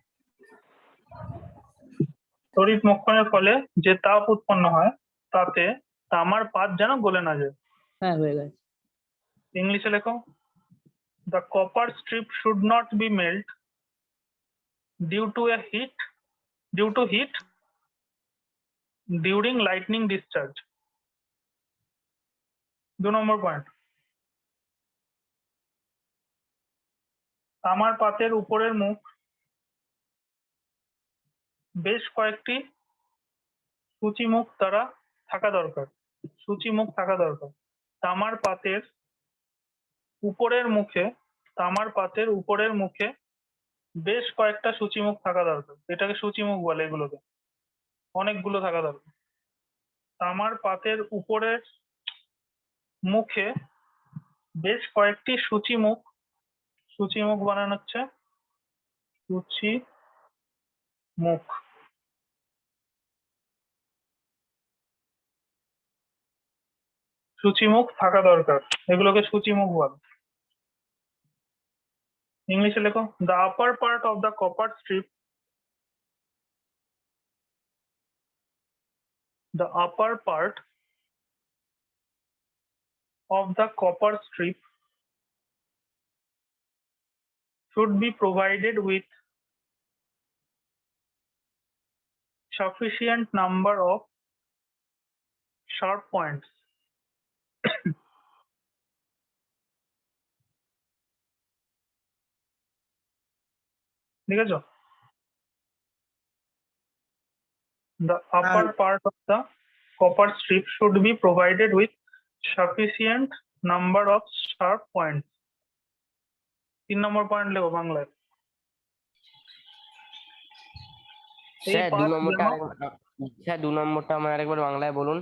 তড়িৎ মোক্ষণের ফলে যে তাপ উৎপন্ন হয় তাতে তামার পাত যেন গলে না যায়। হ্যাঁ, হয়ে গেছে। ইংলিশে লেখো the copper strip should not be melt due to a heat due to heat during lightning discharge. 2 number point, তামার পাতের উপরের মুখ বেশ কয়েকটি সূচিমুখ দ্বারা থাকা দরকার। সূচিমুখ থাকা দরকার। তামার পাতের উপরের মুখে, তামার পাতের উপরের মুখে বেশ কয়েকটা সূচিমুখ থাকা দরকার। এটাকে সূচিমুখ বলে, এগুলোকে অনেকগুলো থাকা দরকার। তামার পাতের উপরের মুখে বেশ কয়েকটি সূচিমুখ, সূচিমুখ বানানো হচ্ছে সূচিমুখ। সূচিমুখ থাকা দরকার, এগুলোকে সূচিমুখ বলে। ইংলিশে লেখো the upper part of the copper strip, the upper part of the copper strip should be provided with sufficient number of sharp points. ঠিক আছে? The upper part of the copper strip should be provided with sufficient number of sharp points. 3 number point লেখো বাংলায়। এই sir পাত sir 2 নম্বরটা আমার আরেকবার বাংলায় বলুন।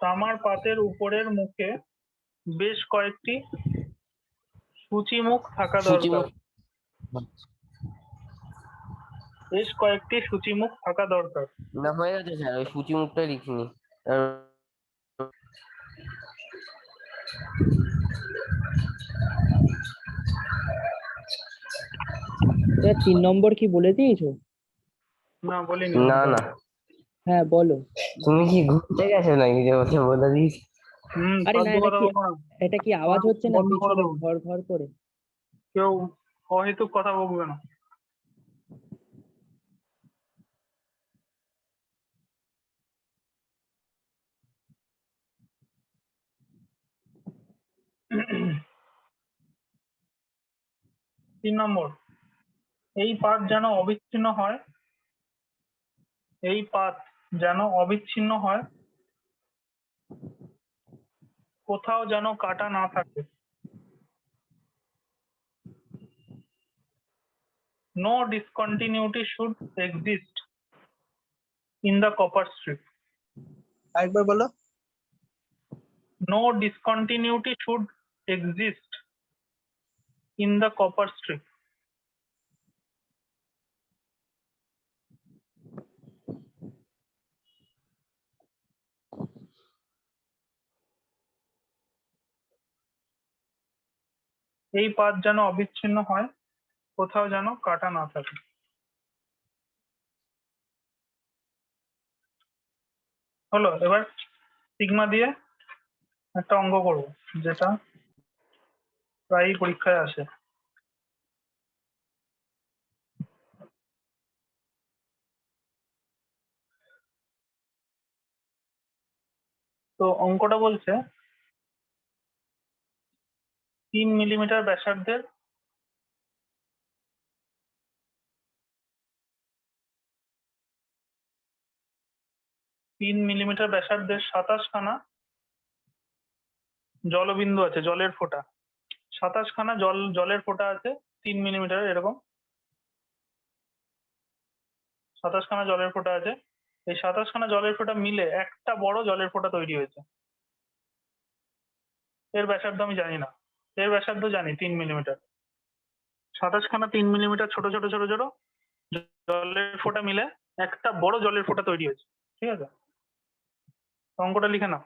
তামার পাতের উপরের মুখে বেশ কয়েকটি সূচিমুখ থাকা দরকার। সূচিমুখ। বেশ কয়েকটি সূচিমুখ থাকা দরকার। না, হয়ে গেছে স্যার, ওই সূচিমুখটাই লিখিনি। স্যার 3 নম্বর কি বলে দিয়েছো? না, বলিনি। না না, হ্যাঁ বলো। তুমি কি ঘুরতে গেছো নাকি যে ওকে বলে দিস? আরে না, ফালতু কথা বলবো না। এটা কি আওয়াজ হচ্ছে না বন্ধ করে পিছনে দেবো। ঘর ঘর করে? কেউ অহেতুক কথা বলবে না। তিন নম্বর, এই পাত যেন অবিচ্ছিন্ন হয়, এই পাত যেন অবিচ্ছিন্ন হয়, কোথাও যেন কাটা না থাকে। No discontinuity should exist in the copper strip. আরেকবার বলো। No discontinuity should exist in the copper strip. এই পাত যেন অবিচ্ছিন্ন হয়, কোথাও যেন কাটা না থাকে। হলো, এবার সিগমা দিয়ে একটা অঙ্ক করব, যেটা প্রায়ই পরীক্ষায় আসে। তো অঙ্কটা বলছে 3 মিলিমিটার ব্যাসার্ধের মিলিমিটার ব্যাসার্ধের 27 খানা জলবিন্দু আছে, জলের ফোঁটা। 27 খানা জলের ফোঁটা আছে 3 মিলিমিটার, এরকম 27 খানা জলের ফোঁটা আছে। এই 27 খানা জলের ফোঁটা মিলে একটা বড় জলের ফোঁটা তৈরি হয়েছে। এর ব্যাসার্ধ আমি জানি না, এর ব্যাসার্ধ জানি 3 মিলিমিটার। 27 খানা 3 মিলিমিটার ছোট ছোট ছোট ছোট জলের ফোঁটা মিলে একটা বড় জলের ফোঁটা তৈরি হয়েছে, ঠিক আছে? অঙ্কটা লিখে নাও।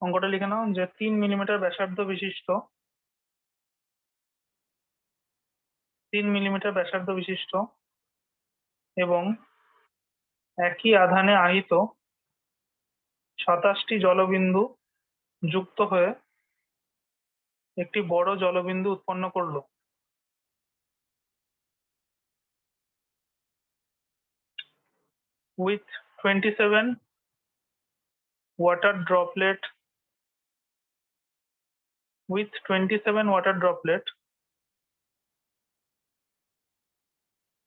অঙ্কটা লিখে নাও যে 3 মিলিমিটার ব্যাসার্ধ বিশিষ্ট, 3 মিলিমিটার ব্যাসার্ধ বিশিষ্ট এবং একই আধানে আহিত 27টি জলবিন্দু যুক্ত হয়ে একটি বড় জলবিন্দু উৎপন্ন করলো। with 27 water droplet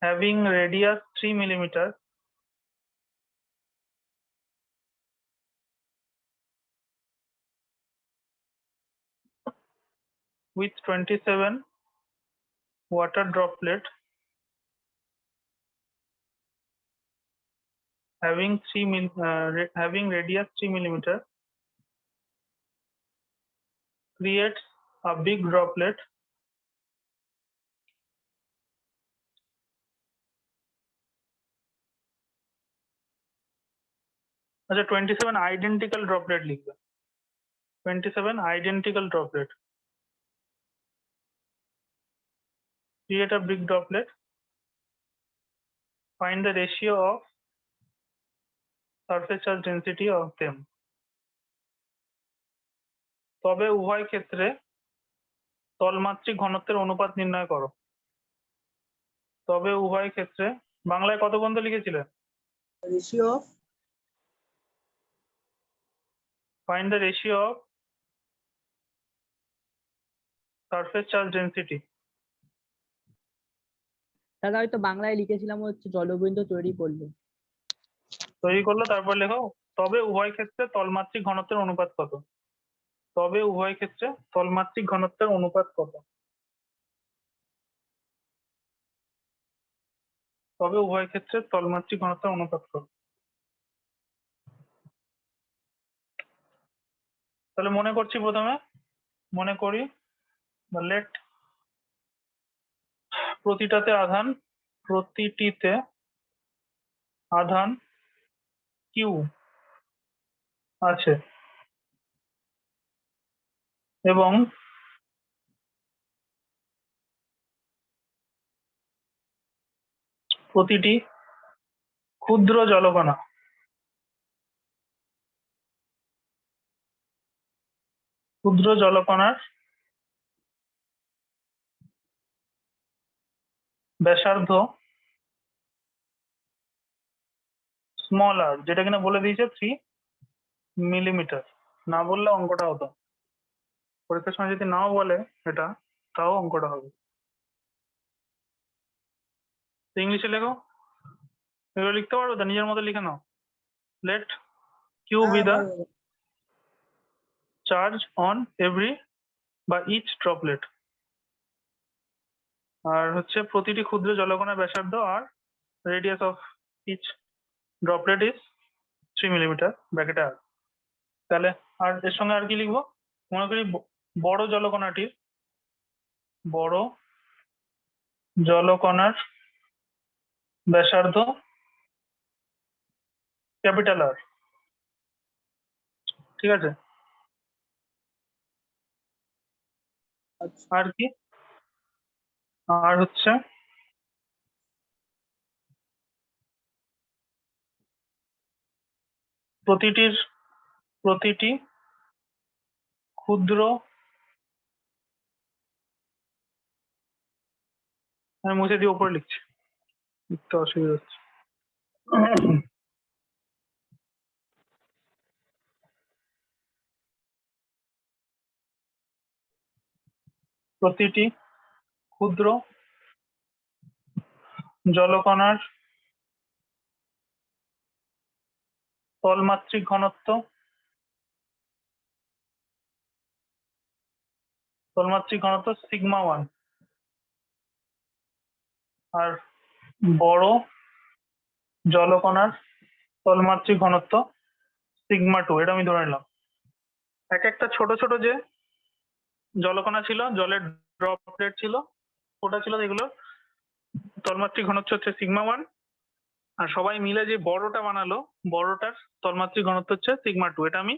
having radius 3 millimeter with 27 water droplet having having radius 3 millimeter creates a big droplet আচ্ছা 27 identical droplet লিখবে, 27 identical droplet create a big droplet, find the ratio of surface charge density of them. তবে উভয় ক্ষেত্রে তলমাত্রিক ঘনত্বের অনুপাত নির্ণয় করো। তবে উভয় ক্ষেত্রে, বাংলায় কত পর্যন্ত লিখেছিলে? Ratio of find the ratio of surface charge density. দাদা হয়তো বাংলায় লিখেছিলাম হচ্ছে জলবিন্দু তৈরি করলো। তৈরি করলো, তারপর লেখো তবে উভয় ক্ষেত্রে তলমাত্রিক ঘনত্বের অনুপাত কত। তবে উভয় ক্ষেত্রে তলমাত্রিক ঘনত্বের অনুপাত কত। তবে উভয় ক্ষেত্রে তলমাত্রিক ঘনত্বের অনুপাত কত। তাহলে মনে করছি, প্রথমে মনে করি লেট প্রতিটিতে আধান কিউ আছে এবং প্রতিটি ক্ষুদ্র জলকণা ক্ষুদ্র জলকণার ব্যাসার্ধ স্মল আর, যেটা কিনা বলে দিয়েছে 3 মিলিমিটার। না বললে অঙ্কটা হতো, পরীক্ষার সময় যদি নাও বলে এটা, তাও অঙ্কটা হবে। ইংলিশে লেখো, এগুলো লিখতে পারো তো, নিজের মতো লিখে নাও। লেট কিউ বি হ্যাঁ দ্য পারবো। চার্জ অন এভরি বা ইচ ড্রপলেট। আর হচ্ছে প্রতিটি ক্ষুদ্র জলকণার ব্যাসার্ধ আর radius of each droplet is 3 millimetre ব্র্যাকেটে আর। তাহলে আর এর সঙ্গে আর কি লিখবো? মনে করি বড় জলকণার ব্যাসার্ধ ক্যাপিটাল আর, ঠিক আছে? আচ্ছা আর কি? আর হচ্ছে প্রতিটি ক্ষুদ্র, আমি মুছে দিয়ে উপরে লিখছি, লিখতে অসুবিধা হচ্ছে। প্রতিটি ক্ষুদ্র জলকণার তলমাত্রিক ঘনত্ব সিগমা 1, আর বড় জলকণার তলমাত্রিক ঘনত্ব সিগমা 2, এটা আমি ধরে নিলাম। এক একটা ছোট ছোট যে জলকণা ছিল, জলের ড্রপলেট ছিল, ওটা ছিল এগুলো তলমাত্রিক ঘনত্ব হচ্ছে সিগমা 1, আর সবাই মিলে যে বড়টা বানালো, বড়টার তলমাত্রিক ঘনত্ব হচ্ছে সিগমা 2, এটা আমি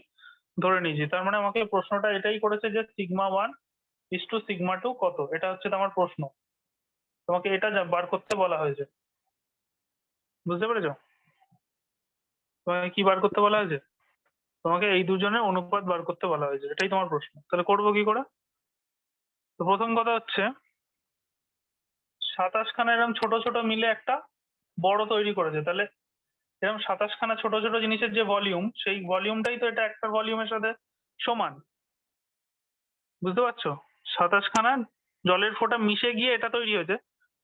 ধরে নিয়েছি। তার মানে আমাকে প্রশ্নটা এটাই করেছে যে সিগমা 1 ইস টু সিগমা 2 কত, এটা হচ্ছে আমার প্রশ্ন। তোমাকে এটা বার করতে বলা হয়েছে, বুঝতে পেরেছো? তোমাকে কি বার করতে বলা হয়েছে? তোমাকে এই দুজনের অনুপাত বার করতে বলা হয়েছে, এটাই তোমার প্রশ্ন। তাহলে করবো কি করে? তো প্রথম কথা হচ্ছে 27 খানা এরকম ছোট ছোট মিলে একটা বড় তৈরি করেছে, তাহলে এরকম 27 খানা ছোট ছোট জিনিসের যে ভলিউম, সেই ভলিউমটাই তো এটা একটা ভলিউমের সাথে সমান, বুঝতে পারছো? 27 খানা জলের ফোঁটা মিশে গিয়ে এটা তৈরি হয়েছে,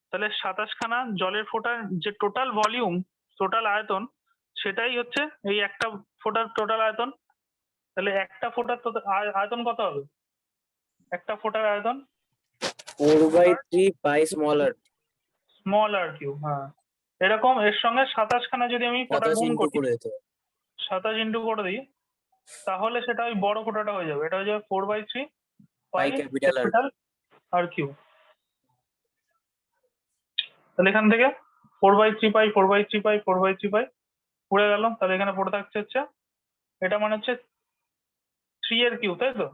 তাহলে 27 খানা জলের ফোঁটার যে টোটাল ভলিউম, টোটাল আয়তন, সেটাই হচ্ছে এই একটা ফোঁটার টোটাল আয়তন। তাহলে একটা ফোঁটার আয়তন কত হবে? একটা ফোঁটার আয়তন 4/3 পাই স্মলার স্মল আর কিউ। হ্যাঁ, এরকম এর সঙ্গে 27 খানা যদি আমি ফোঁটা 27 গুণ ইন্টু করি, করে দিতে হবে। 27 ইন্টু করে দিই, তাহলে সেটা ওই বড় ফোঁটাটা হয়ে যাবে। এটা হয়ে যাবে 4/3 pi pi capital R capital R Q. তাহলে এখান থেকে 4/3 পাই 4/3 পাই 4/3 পাই পড়ে গেল। তাহলে এখানে পড়ে থাকছে হচ্ছে, এটা মানে হচ্ছে 3 এর কিউব, তাই তো?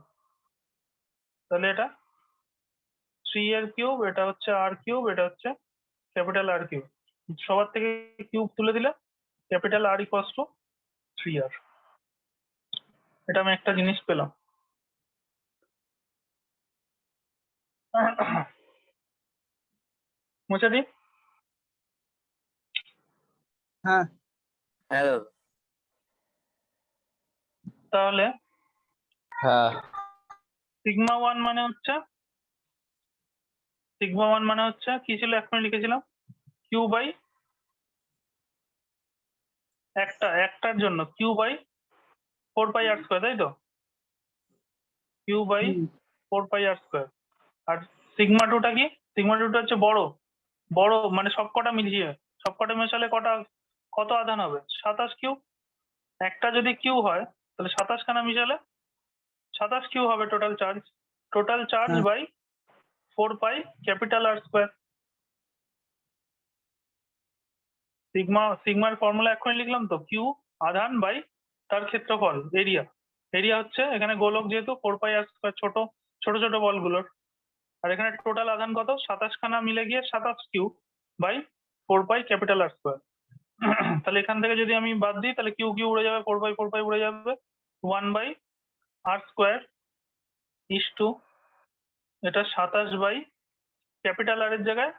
তাহলে এটা 3 এর কিউব, এটা হচ্ছে আর কিউব, এটা হচ্ছে ক্যাপিটাল আর কিউব। সবার থেকে কিউব তুলে দিলে capital R equals to 3R। এটা আমি একটা জিনিস পেলাম। মুছে দিই। হ্যাঁ হ্যালো তাহলে হ্যাঁ, সিগমা 1 মানে হচ্ছে কি ছিল, এখন লিখেছিলাম কিউ বাই একটার জন্য কিউ বাই 4πr², তাই তো? Q by hmm 4πr²। আর সিগমা 2টা কি? সিগমা 2টা হচ্ছে বড় মানে সবকটা মিলিয়ে, সবকটা মেশালে কত আধান হবে? 27 কিউ। একটা যদি কিউ হয় তাহলে 27 খানা মিশালে 27 কিউ হবে টোটাল চার্জ হ্যাঁ by 4 pi capital R square. সিগমার ফর্মুলা এখনই লিখলাম তো, কিউ আধান বাই তার ক্ষেত্রফল এরিয়া। এরিয়া হচ্ছে এখানে গোলক যেহেতু 4πr², ছোট ছোট ছোট বলগুলোর। আর এখানে টোটাল আধান কত? 27 খানা মিলে গিয়ে 27 Q by 4 pi capital R square. তাহলে এখান থেকে যদি আমি বাদ দিই তাহলে কিউ কিউ উড়ে যাবে, 4 বাই 4 উড়ে যাবে, 1/r² ইস টু এটা 27 বাই ক্যাপিটাল আর এর জায়গায়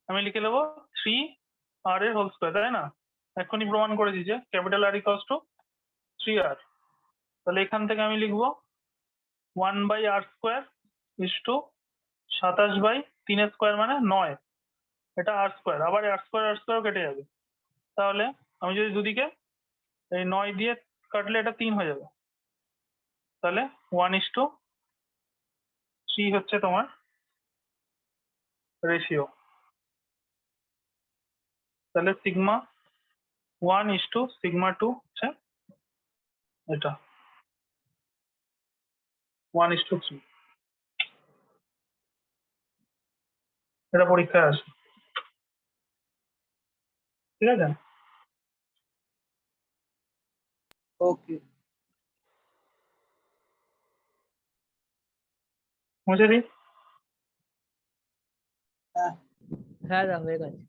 আমি লিখে নেবো 3r এর হোল স্কোয়ার, তাই না? এক্ষুনি প্রমাণ করেছি যে capital R equals to 3r। তাহলে এখান থেকে আমি লিখবো 1/r² ইস টু 27/3 মানে 9, এটা r², আবার r² কেটে যাবে। তাহলে আমি যদি দুদিকে এই 9 দিয়ে কাটলে এটা 3 হয়ে যাবে, তাহলে 1:3 হচ্ছে তোমার রেশিও। তাহলে σ1:σ2 হচ্ছে এটা 1:3। এটা পরীক্ষায় আসে, ঠিক আছে? ওকে। মুছে দিই। হ্যাঁ দা হয়ে গেছে।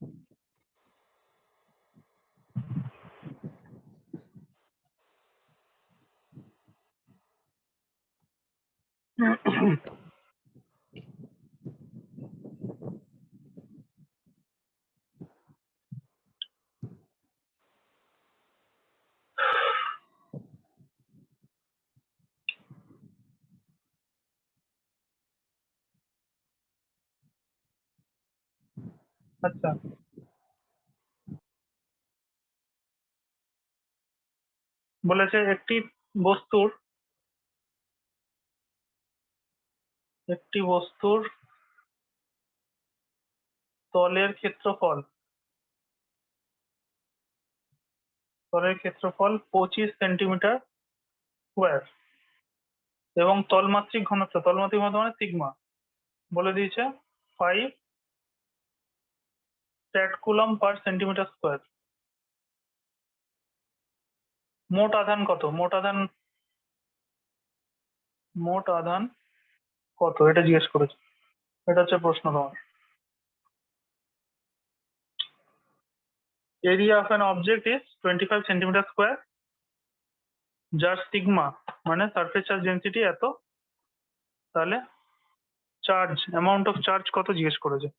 আচ্ছা, বলেছে একটি বস্তুর তলের ক্ষেত্রফল 25 সেন্টিমিটার স্কোয়ার এবং তলমাত্রিক ঘনত্ব মানে সিগমা বলে দিয়েছে 5 স্ট্যাট-কুলম্ব পার সেন্টিমিটার স্কোয়ার। মোট আধান কত? মোট আধান কত এটা জিজ্ঞেস করেছে। এটা হচ্ছে প্রশ্ন তোমার। Area of an object is 25 centimetre square, যার সিগমা মানে সারফেস চার্জ ডেন্সিটি এত, তাহলে অ্যামাউন্ট অফ চার্জ কত জিজ্ঞেস করেছে।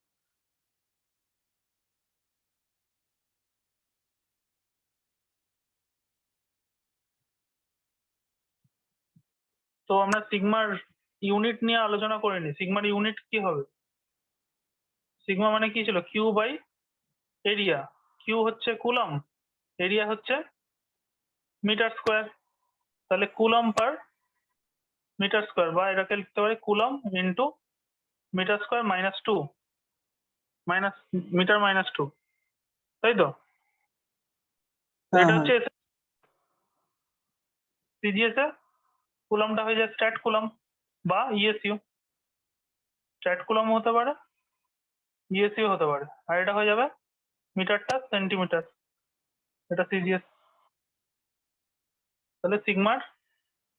তো আমরা সিগমার ইউনিট নিয়ে আলোচনা করিনি। সিগমার ইউনিট কি হবে? সিগমা মানে কি ছিল? Q by area. কিউ হচ্ছে কুলম, এরিয়া হচ্ছে মিটার স্কোয়ার। তাহলে কুলম পার মিটার স্কোয়ার, বা এটাকে লিখতে পারি coulomb into metre square -2 metre -2, তাই তো? হ্যাঁ এটা হ্যাঁ হচ্ছে সিজিএস এ কুলমটা হয়ে যায় স্ট্যাট কুলম বা ইএসইউ। স্ট্যাট কুলম হতে পারে, ইএসইউ হতে পারে, আর এটা হয়ে যাবে মিটারটা সেন্টিমিটার, এটা সিজিএস। তাহলে সিগমার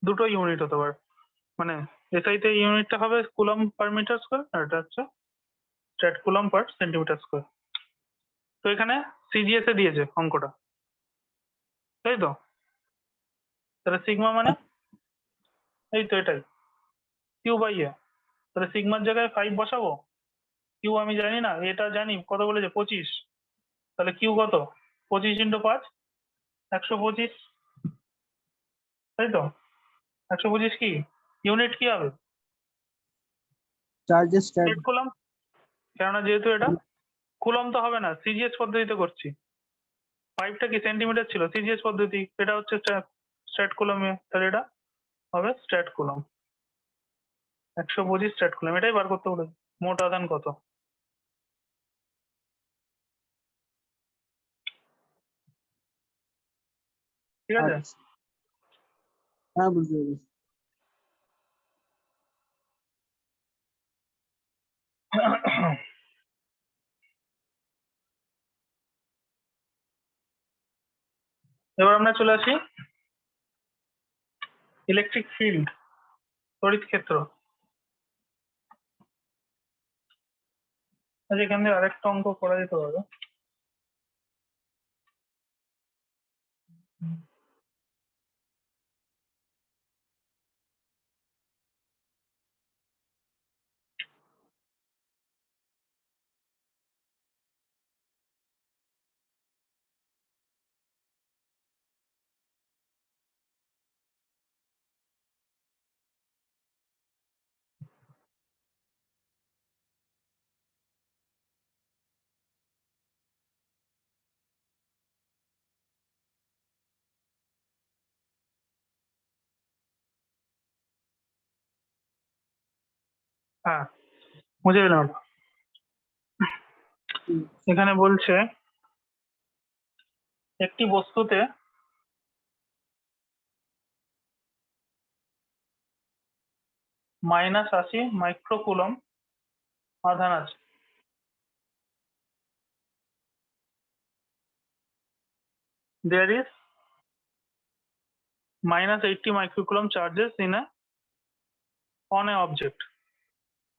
দুটো ইউনিট হতে পারে, মানে এসআইতে ইউনিটটা হবে কুলম পার মিটার স্কোয়ার, আর এটা হচ্ছে স্ট্যাট কুলম পার সেন্টিমিটার স্কোয়ার। তো এখানে সিজিএস এ দিয়েছে অঙ্কটা, তাই তো? তাহলে সিগমা মানে এই তো এটাই, কিউ বাই এ। তাহলে সিগমার জায়গায় 5 বসাবো, কিউ আমি জানি না, এটা জানি কত বলেছে 25, তাহলে কিউ কত? 25 × 5 125, তাই তো? 125 কি ইউনিট কি হবে? চার্জেস স্ট্যাট কুলম, কেননা যেহেতু এটা কুলম তো হবে না, সিজিএস পদ্ধতিতে করছি। 5টা কি সেন্টিমিটার ছিল, সিজিএস পদ্ধতি, এটা হচ্ছে স্ট্যাট কুলমে, তাহলে এটা হবে স্ট্যাট কুলম। 125 স্ট্যাট কুলম, এটাই বার করতে বলেছে। মোট আধান কত? ঠিক আছে? আচ্ছা হ্যাঁ বুঝতে পেরেছি। এবার আমরা চলে আসি ইলেকট্রিক ফিল্ড, তড়িৎ ক্ষেত্র। আচ্ছা, এখান থেকে আরেকটা অঙ্ক করা যেতে পারে। হ্যাঁ, বুঝে গেলাম। এখানে বলছে একটি বস্তুতে -80 মাইক্রোকুলম আধান আছে। There is -80 microcoulomb charges in a on a object.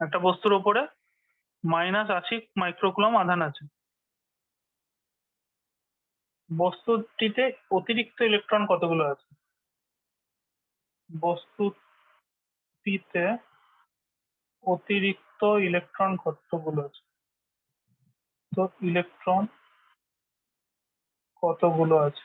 একটা বস্তুর উপরে -80 মাইক্রোকুলম আধান আছে। বস্তুটিতে অতিরিক্ত ইলেকট্রন কতগুলো আছে? বস্তুটিতে অতিরিক্ত ইলেকট্রন কতগুলো আছে? তো ইলেকট্রন কতগুলো আছে?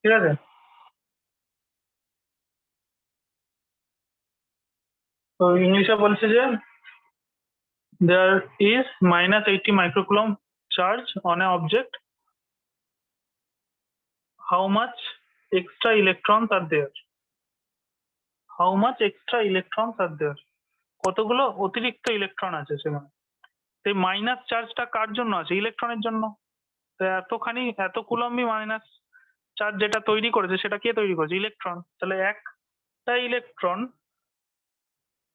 ঠিক আছে, তো ইংলিশে বলছে যে there is -80 microcoulomb charge on an object. How much extra electrons are there? How much extra electrons are there? কতগুলো অতিরিক্ত ইলেকট্রন আছে সেখানে? এই মাইনাস চার্জটা কার জন্য আছে? ইলেকট্রনের জন্য। তো এত কুলম্বই মাইনাস চার্জ যেটা তৈরি করেছে সেটা কে তৈরি করেছে? ইলেকট্রন। তাহলে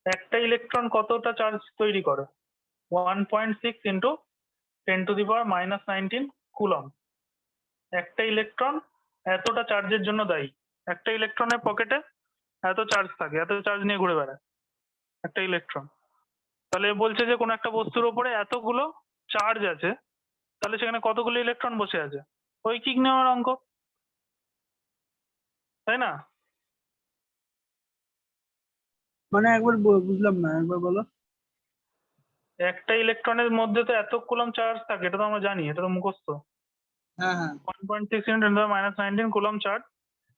একটা ইলেকট্রন কতটা চার্জ তৈরি করে? 1.6 ইন্টু 10⁻⁻19 কুলম। একটা ইলেকট্রন এতটা চার্জের জন্য দায়ী। একটা ইলেকট্রনের পকেটে এত চার্জ থাকে, এত চার্জ নিয়ে ঘুরে বেড়ায় একটা ইলেকট্রন। তাহলে বলছে যে কোনো একটা বস্তুর উপরে এতগুলো চার্জ আছে, তাহলে সেখানে কতগুলো ইলেকট্রন বসে আছে? ঐকিক নিয়মের অঙ্ক, তাই না? মানে একবার বুঝলাম না, একবার বলো। একটা ইলেকট্রনের মধ্যে তো এত কুলম চার্জ থাকে, এটা তো আমরা জানি, এটা তো মুখস্থ। হ্যাঁ হ্যাঁ 1.6 × 10⁻19 কুলম চার্জ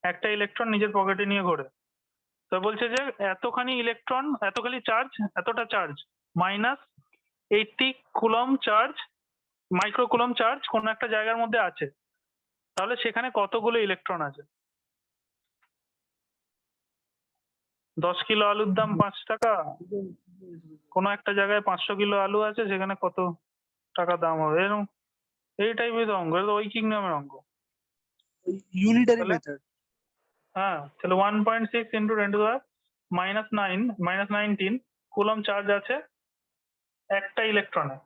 একটা ইলেকট্রন নিজের পকেটে নিয়ে ঘোরে। তো বলছে যে এতখানি চার্জ, এতটা charge -80 coulomb charge, microcoulomb charge কোন একটা জায়গার মধ্যে আছে, তাহলে সেখানে কতগুলো ইলেকট্রন আছে? 10 কিলো আলুর দাম 5 টাকা, কোনো একটা জায়গায় 500 কিলো আলু আছে, সেখানে কত টাকা দাম হবে? এরকম এই টাইপের অঙ্ক, এটা তো ঐকিক নিয়মের অঙ্ক। ইউনিটারি তাহলে মেথড। হ্যাঁ, তাহলে 1.6 ইন্টু 10⁻⁹ কুলম চার্জ আছে একটা ইলেকট্রনে।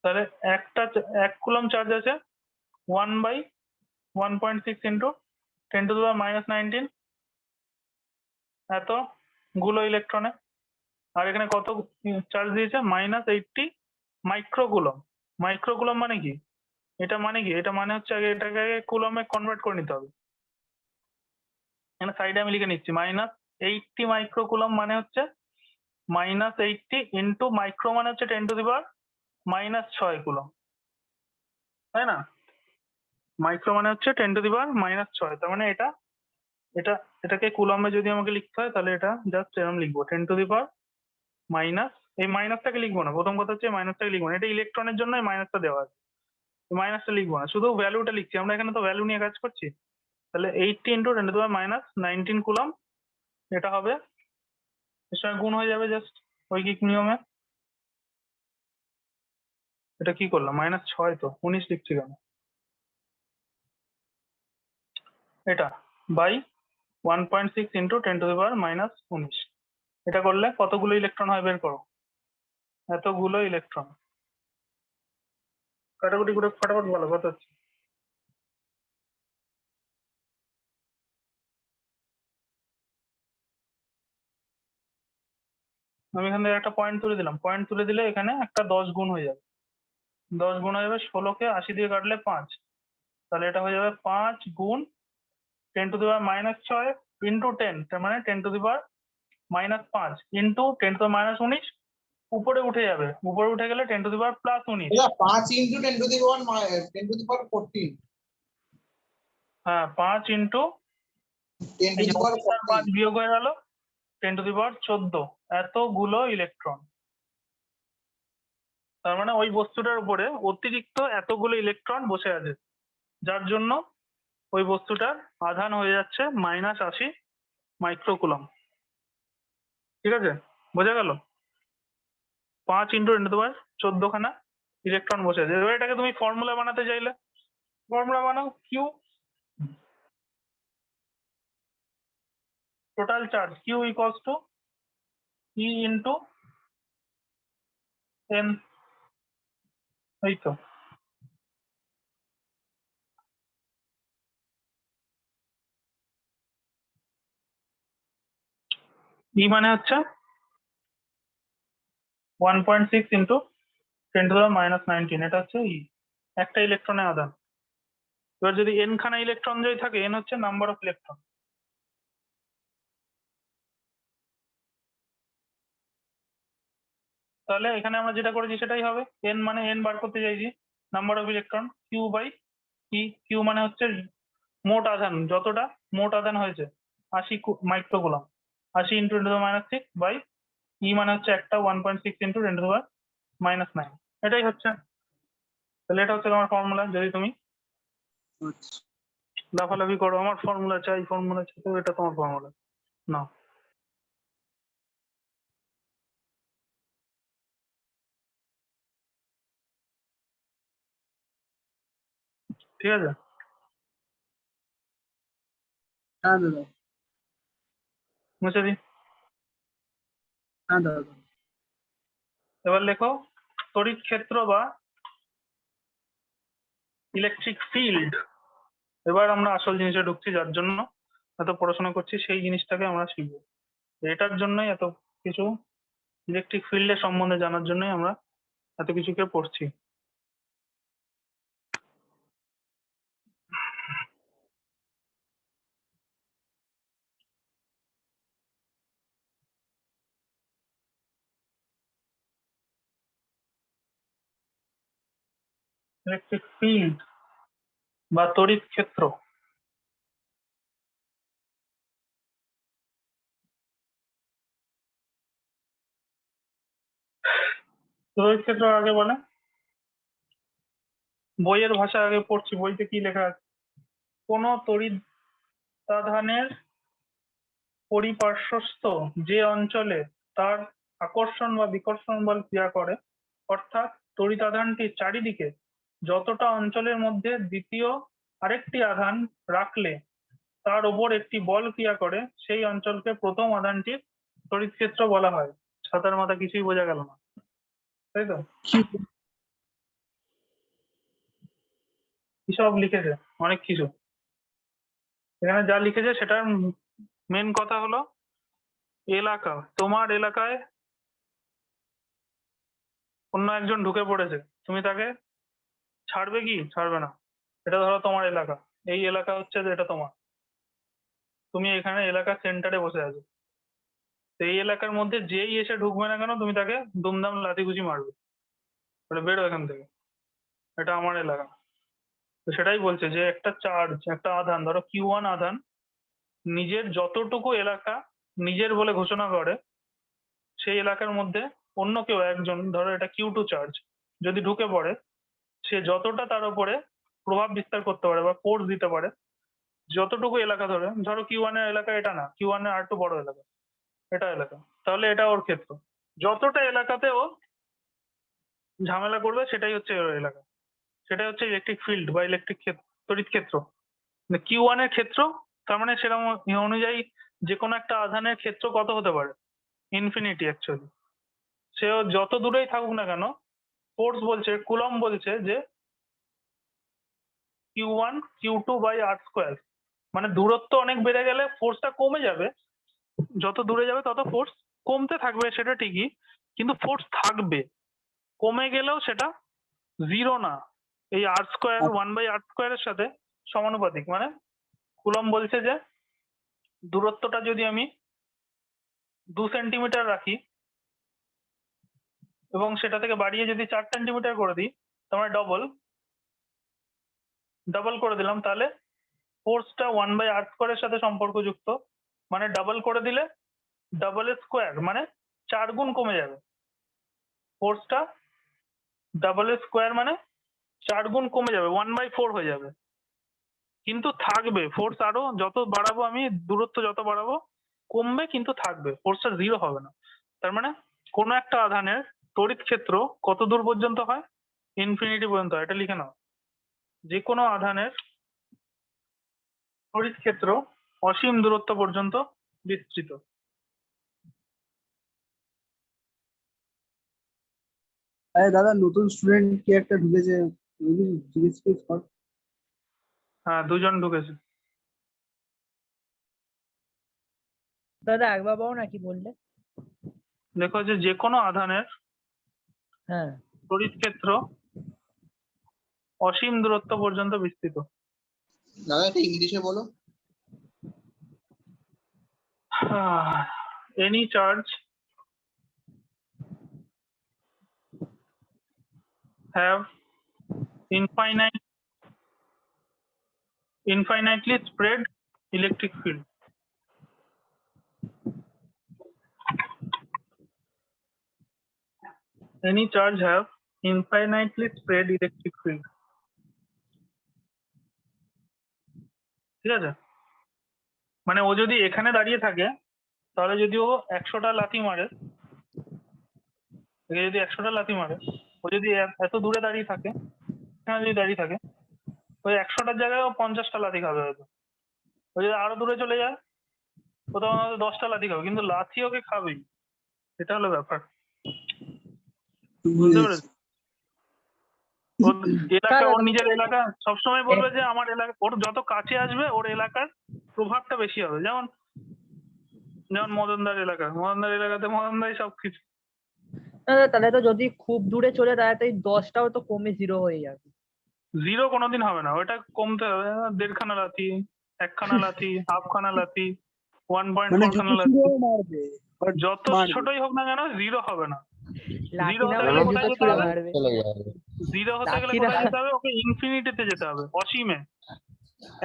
তাহলে এক কুলম চার্জ আছে 1/1.6 ইন্টু 10⁻⁹ এতগুলো ইলেকট্রনে। আর এখানে কত চার্জ দিয়েছে? -80 মাইক্রোকুলম। মাইক্রোকুলম মানে কি? এটা মানে হচ্ছে আগে এটাকে কুলমে কনভার্ট করে নিতে হবে। এখানে সাইডে আমি লিখে নিচ্ছি, -80 মাইক্রোকুলম মানে হচ্ছে -80 ইন্টু মাইক্রো মানে হচ্ছে 10⁻⁻6 কুলম, তাই না? মাইক্রো মানে হচ্ছে 10⁻⁻6। তার মানে এটাকে কুলমে যদি আমাকে লিখতে হয়, তাহলে এটা জাস্ট এরকম লিখবো, 10⁻⁻, এই মাইনাসটাকে লিখবো না। প্রথম কথা হচ্ছে মাইনাসটাকে লিখবো না, এটা ইলেকট্রনের জন্য এই মাইনাসটা দেওয়া আছে, মাইনাসটা লিখবো না, শুধু ভ্যালুটা লিখছি। আমরা এখানে তো ভ্যালু নিয়ে কাজ করছি। তাহলে 80 ইন্টু 10⁻⁻19 কুলম, এটা হবে, এর সঙ্গে গুণ হয়ে যাবে জাস্ট ঐকিক নিয়মে। এটা কি করলাম, -6 তো 19 লিখছি কেন? এটা বাই 1.6 ইন্টু 10⁻⁻19। এটা করলে কতগুলো ইলেকট্রন হয় বের করো। এতগুলো ইলেকট্রন। কাটাকুটি করে ফটাফট বলো কত হচ্ছে। আমি এখান থেকে একটা পয়েন্ট তুলে দিলাম, পয়েন্ট তুলে দিলে এখানে একটা 10 গুণ হয়ে যাবে। 10 গুণ হয়ে যাবে, 16কে 80 দিয়ে কাটলে 5, তাহলে এটা হয়ে যাবে 5 গুণ 10⁻⁻6 ইন্টু 10, তার মানে 10⁻⁻5 ইন্টু 10⁻⁻19। উপরে উঠে যাবে, উপরে উঠে গেলে 10⁻+19। 5 into 10⁻14 হ্যাঁ 5 ইন্টু 5 10⁻14 বিয়োগ হয়ে গেল 10⁻14, এতগুলো ইলেকট্রন। তার মানে ওই বস্তুটার উপরে অতিরিক্ত এতগুলো ইলেকট্রন বসে আছে, যার জন্য ওই বস্তুটার আধান হয়ে যাচ্ছে -80 মাইক্রোকুলম। ঠিক আছে, বোঝা গেল? 5 ইন্টু 10⁻14 খানা ইলেকট্রন বসে আছে। এবার এটাকে তুমি ফর্মুলা বানাতে চাইলে ফর্মুলা বানাও, Q total charge, Q equals to E into N. এই তো ই মানে হচ্ছে 1.6 ইন্টু 10⁻⁻19, এটা হচ্ছে ই, একটা ইলেকট্রনের আধান। এবার যদি এন খানা ইলেকট্রন যদি থাকে, এন হচ্ছে নাম্বার অফ ইলেকট্রন। তাহলে এখানে আমরা যেটা করেছি সেটাই হবে, এন মানে এন বার করতে চাইছি, number of electron, Q by E. Q মানে হচ্ছে মোট আধান, যতটা মোট আধান হয়েছে 80 মাইক্রোকুলম, 80 ইন্টু 10⁻6 বাই ই মানে হচ্ছে একটা 1.6 ইন্টু 10⁻⁻9। এটাই হচ্ছে, তাহলে এটা হচ্ছে তোমার ফর্মুলা। যদি তুমি আচ্ছা লাফালাফি করো আমার ফর্মুলা চাই ফর্মুলা চাই, তো এটা তোমার ফর্মুলা না। ঠিক আছে, হ্যাঁ দাদা, মুছে দিই। হ্যাঁ দাদা। এবার লেখো তড়িৎ ক্ষেত্র বা ইলেকট্রিক ফিল্ড। এবার আমরা আসল জিনিসে ঢুকছি, যার জন্য এত পড়াশোনা করছি সেই জিনিসটাকে আমরা শিখবো। এটার জন্যই এত কিছু, ইলেকট্রিক ফিল্ডের সম্বন্ধে জানার জন্যই আমরা এত কিছুকে পড়ছি। ইলেকট্রিক ফিল্ড বা তড়িৎ ক্ষেত্র। তড়িৎ ক্ষেত্র আগে বলে, বইয়ের ভাষা আগে পড়ছি, বইতে কি লেখা আছে, কোন তড়িৎাধানের পরিপার্শ্বস্থ যে অঞ্চলে তার আকর্ষণ বা বিকর্ষণ বল ক্রিয়া করে, অর্থাৎ তড়িৎাধানটির চারিদিকে যতটা অঞ্চলের মধ্যে দ্বিতীয় আরেকটি আধান রাখলে তার ওপর একটি বল ক্রিয়া করে, সেই অঞ্চলকে প্রথম আধানটির তড়িৎ ক্ষেত্র বলা হয়। ছাতার মাথা কিছুই বোঝা গেল না, তাই তো? কি সব লিখেছে, অনেক কিছু। এখানে যা লিখেছে সেটার মেন কথা হলো এলাকা। তোমার এলাকায় অন্য একজন ঢুকে পড়েছে, তুমি তাকে ছাড়বে কি ছাড়বে না। এটা ধরো তোমার এলাকা, এই এলাকা হচ্ছে যে এটা তোমার, তুমি এখানে এলাকার সেন্টারে বসে আছো। এই এলাকার মধ্যে যেই এসে ঢুকবে না কেন, তুমি তাকে দুমদাম লাথিগুচি মারবে, বলে বেরো এখান থেকে, এটা আমার এলাকা। তো সেটাই বলছে যে একটা চার্জ, একটা আধান, ধরো Q1 আধান নিজের যতটুকু এলাকা নিজের বলে ঘোষণা করে, সেই এলাকার মধ্যে অন্য কেউ একজন, ধরো এটা Q2 চার্জ, যদি ঢুকে পড়ে, সে যতটা তার উপরে প্রভাব বিস্তার করতে পারে বা ফোর্স দিতে পারে, যতটুকু এলাকা ধরে, ধরো Q1 এর এলাকা এটা না, Q1 এর আর একটু বড় এলাকা, এটা এলাকা, তাহলে এটা ওর ক্ষেত্র। যতটা এলাকাতে ও ঝামেলা করবে সেটাই হচ্ছে এর এলাকা, সেটাই হচ্ছে ইলেকট্রিক ফিল্ড বা ইলেকট্রিক তড়িৎ ক্ষেত্র। কিউ ওয়ান এর ক্ষেত্র, তার মানে সেরকম অনুযায়ী যে কোনো একটা আধানের ক্ষেত্র কত হতে পারে, ইনফিনিটি অ্যাকচুয়ালি। সে যত দূরেই থাকুক না কেন, ফোর্স বলছে, কুলম্ব বলছে যে Q one Q two by R square, মানে দূরত্ব অনেক বেড়ে গেলে ফোর্সটা কমে যাবে, যত দূরে যাবে তত ফোর্স কমতে থাকবে, সেটা ঠিকই, কিন্তু ফোর্স থাকবে, কমে গেলেও সেটা জিরো না, এই আর স্কোয়ার ওয়ান বাই আর স্কোয়ারের সাথে সমানুপাতিক। মানে কুলম্ব বলছে যে দূরত্বটা যদি আমি 2 সেন্টিমিটার রাখি এবং সেটা থেকে বাড়িয়ে যদি 4 সেন্টিমিটার করে দিই, তার মানে ডাবল করে দিলাম, তাহলে ফোর্সটা ওয়ান বাই আর স্কোয়ারের সাথে সম্পর্কযুক্ত, মানে ডাবল করে দিলে ডাবল স্কোয়ার মানে 4 গুণ কমে যাবে, ফোর্সটা ডাবল স্কোয়ার মানে 4 গুণ কমে যাবে, 1/4 হয়ে যাবে, কিন্তু থাকবে ফোর্স, আরো যত বাড়াবো আমি দূরত্ব যত বাড়াবো কমবে, কিন্তু থাকবে, ফোর্সটা জিরো হবে না। তার মানে কোনো একটা আধানের তড়িৎ ক্ষেত্র কত দূর পর্যন্ত হয়, ইনফিনিটি পর্যন্ত হয়। এটা লিখে নাও, যে কোনো আধানের তড়িৎ ক্ষেত্র অসীম দূরত্ব পর্যন্ত বিস্তৃত। আরে দাদা, নতুন স্টুডেন্ট কি একটা ঢুকেছে, জিজ্ঞেস টিজ্ঞেস কর। হ্যাঁ, 2 জন ঢুকেছে। দাদা একবার বলো না কি বললে? দেখো যে কোনো আধানের হ্যাঁ, তড়িৎ ক্ষেত্র অসীম দূরত্ব পর্যন্ত বিস্তৃত। দাদা এটা ইংলিশে বলো। Any charge have infinitely spread electric field. Any charge have infinitely spread electric field. ঠিক আছে, মানে ও যদি এখানে দাঁড়িয়ে থাকে, তাহলে যদি ও 100টা লাথি মারে, যদি 100টা লাথি মারে, ও যদি এত দূরে দাঁড়িয়ে থাকে, এখানে যদি দাঁড়িয়ে থাকে, ওই 100টার জায়গায় ও 50টা লাথি খাবে হয়তো। ও যদি আরো দূরে চলে যায়, ও তখন হয়তো 10টা লাথি খাবে, কিন্তু লাথি ওকে খাবেই, এটা হলো ব্যাপার। বুঝতে পেরেছো? ওর এলাকা, ওর নিজের এলাকা সবসময় বলবে যে আমার এলাকা, ওর যত কাছে আসবে ওর এলাকার প্রভাবটা বেশি হবে। যেমন মদনদার এলাকাতে মদনদাই সবকিছু। দাদা তাহলে তো যদি খুব দূরে চলে যায় তো এই 10টাও তো কমে জিরো হয়ে যাবে। জিরো কোনোদিন হবে না, ওটা কমতে হবে 1.5খানা লাথি, 1খানা লাথি, হাফখানা লাথি, 1.4 খানা লাথি, মারবে, যত ছোটই হোক না কেন জিরো হবে না। লাঠি না হতে গেলে মারলে কোথায় জুতো যেতে ছুঁড়ে হবে? মারবে। চলে যাবে। জিরো হতে গেলে লাঠি না- কোথায় যেতে হবে? ওকে ইনফিনিটিতে যেতে হবে, অসীমে,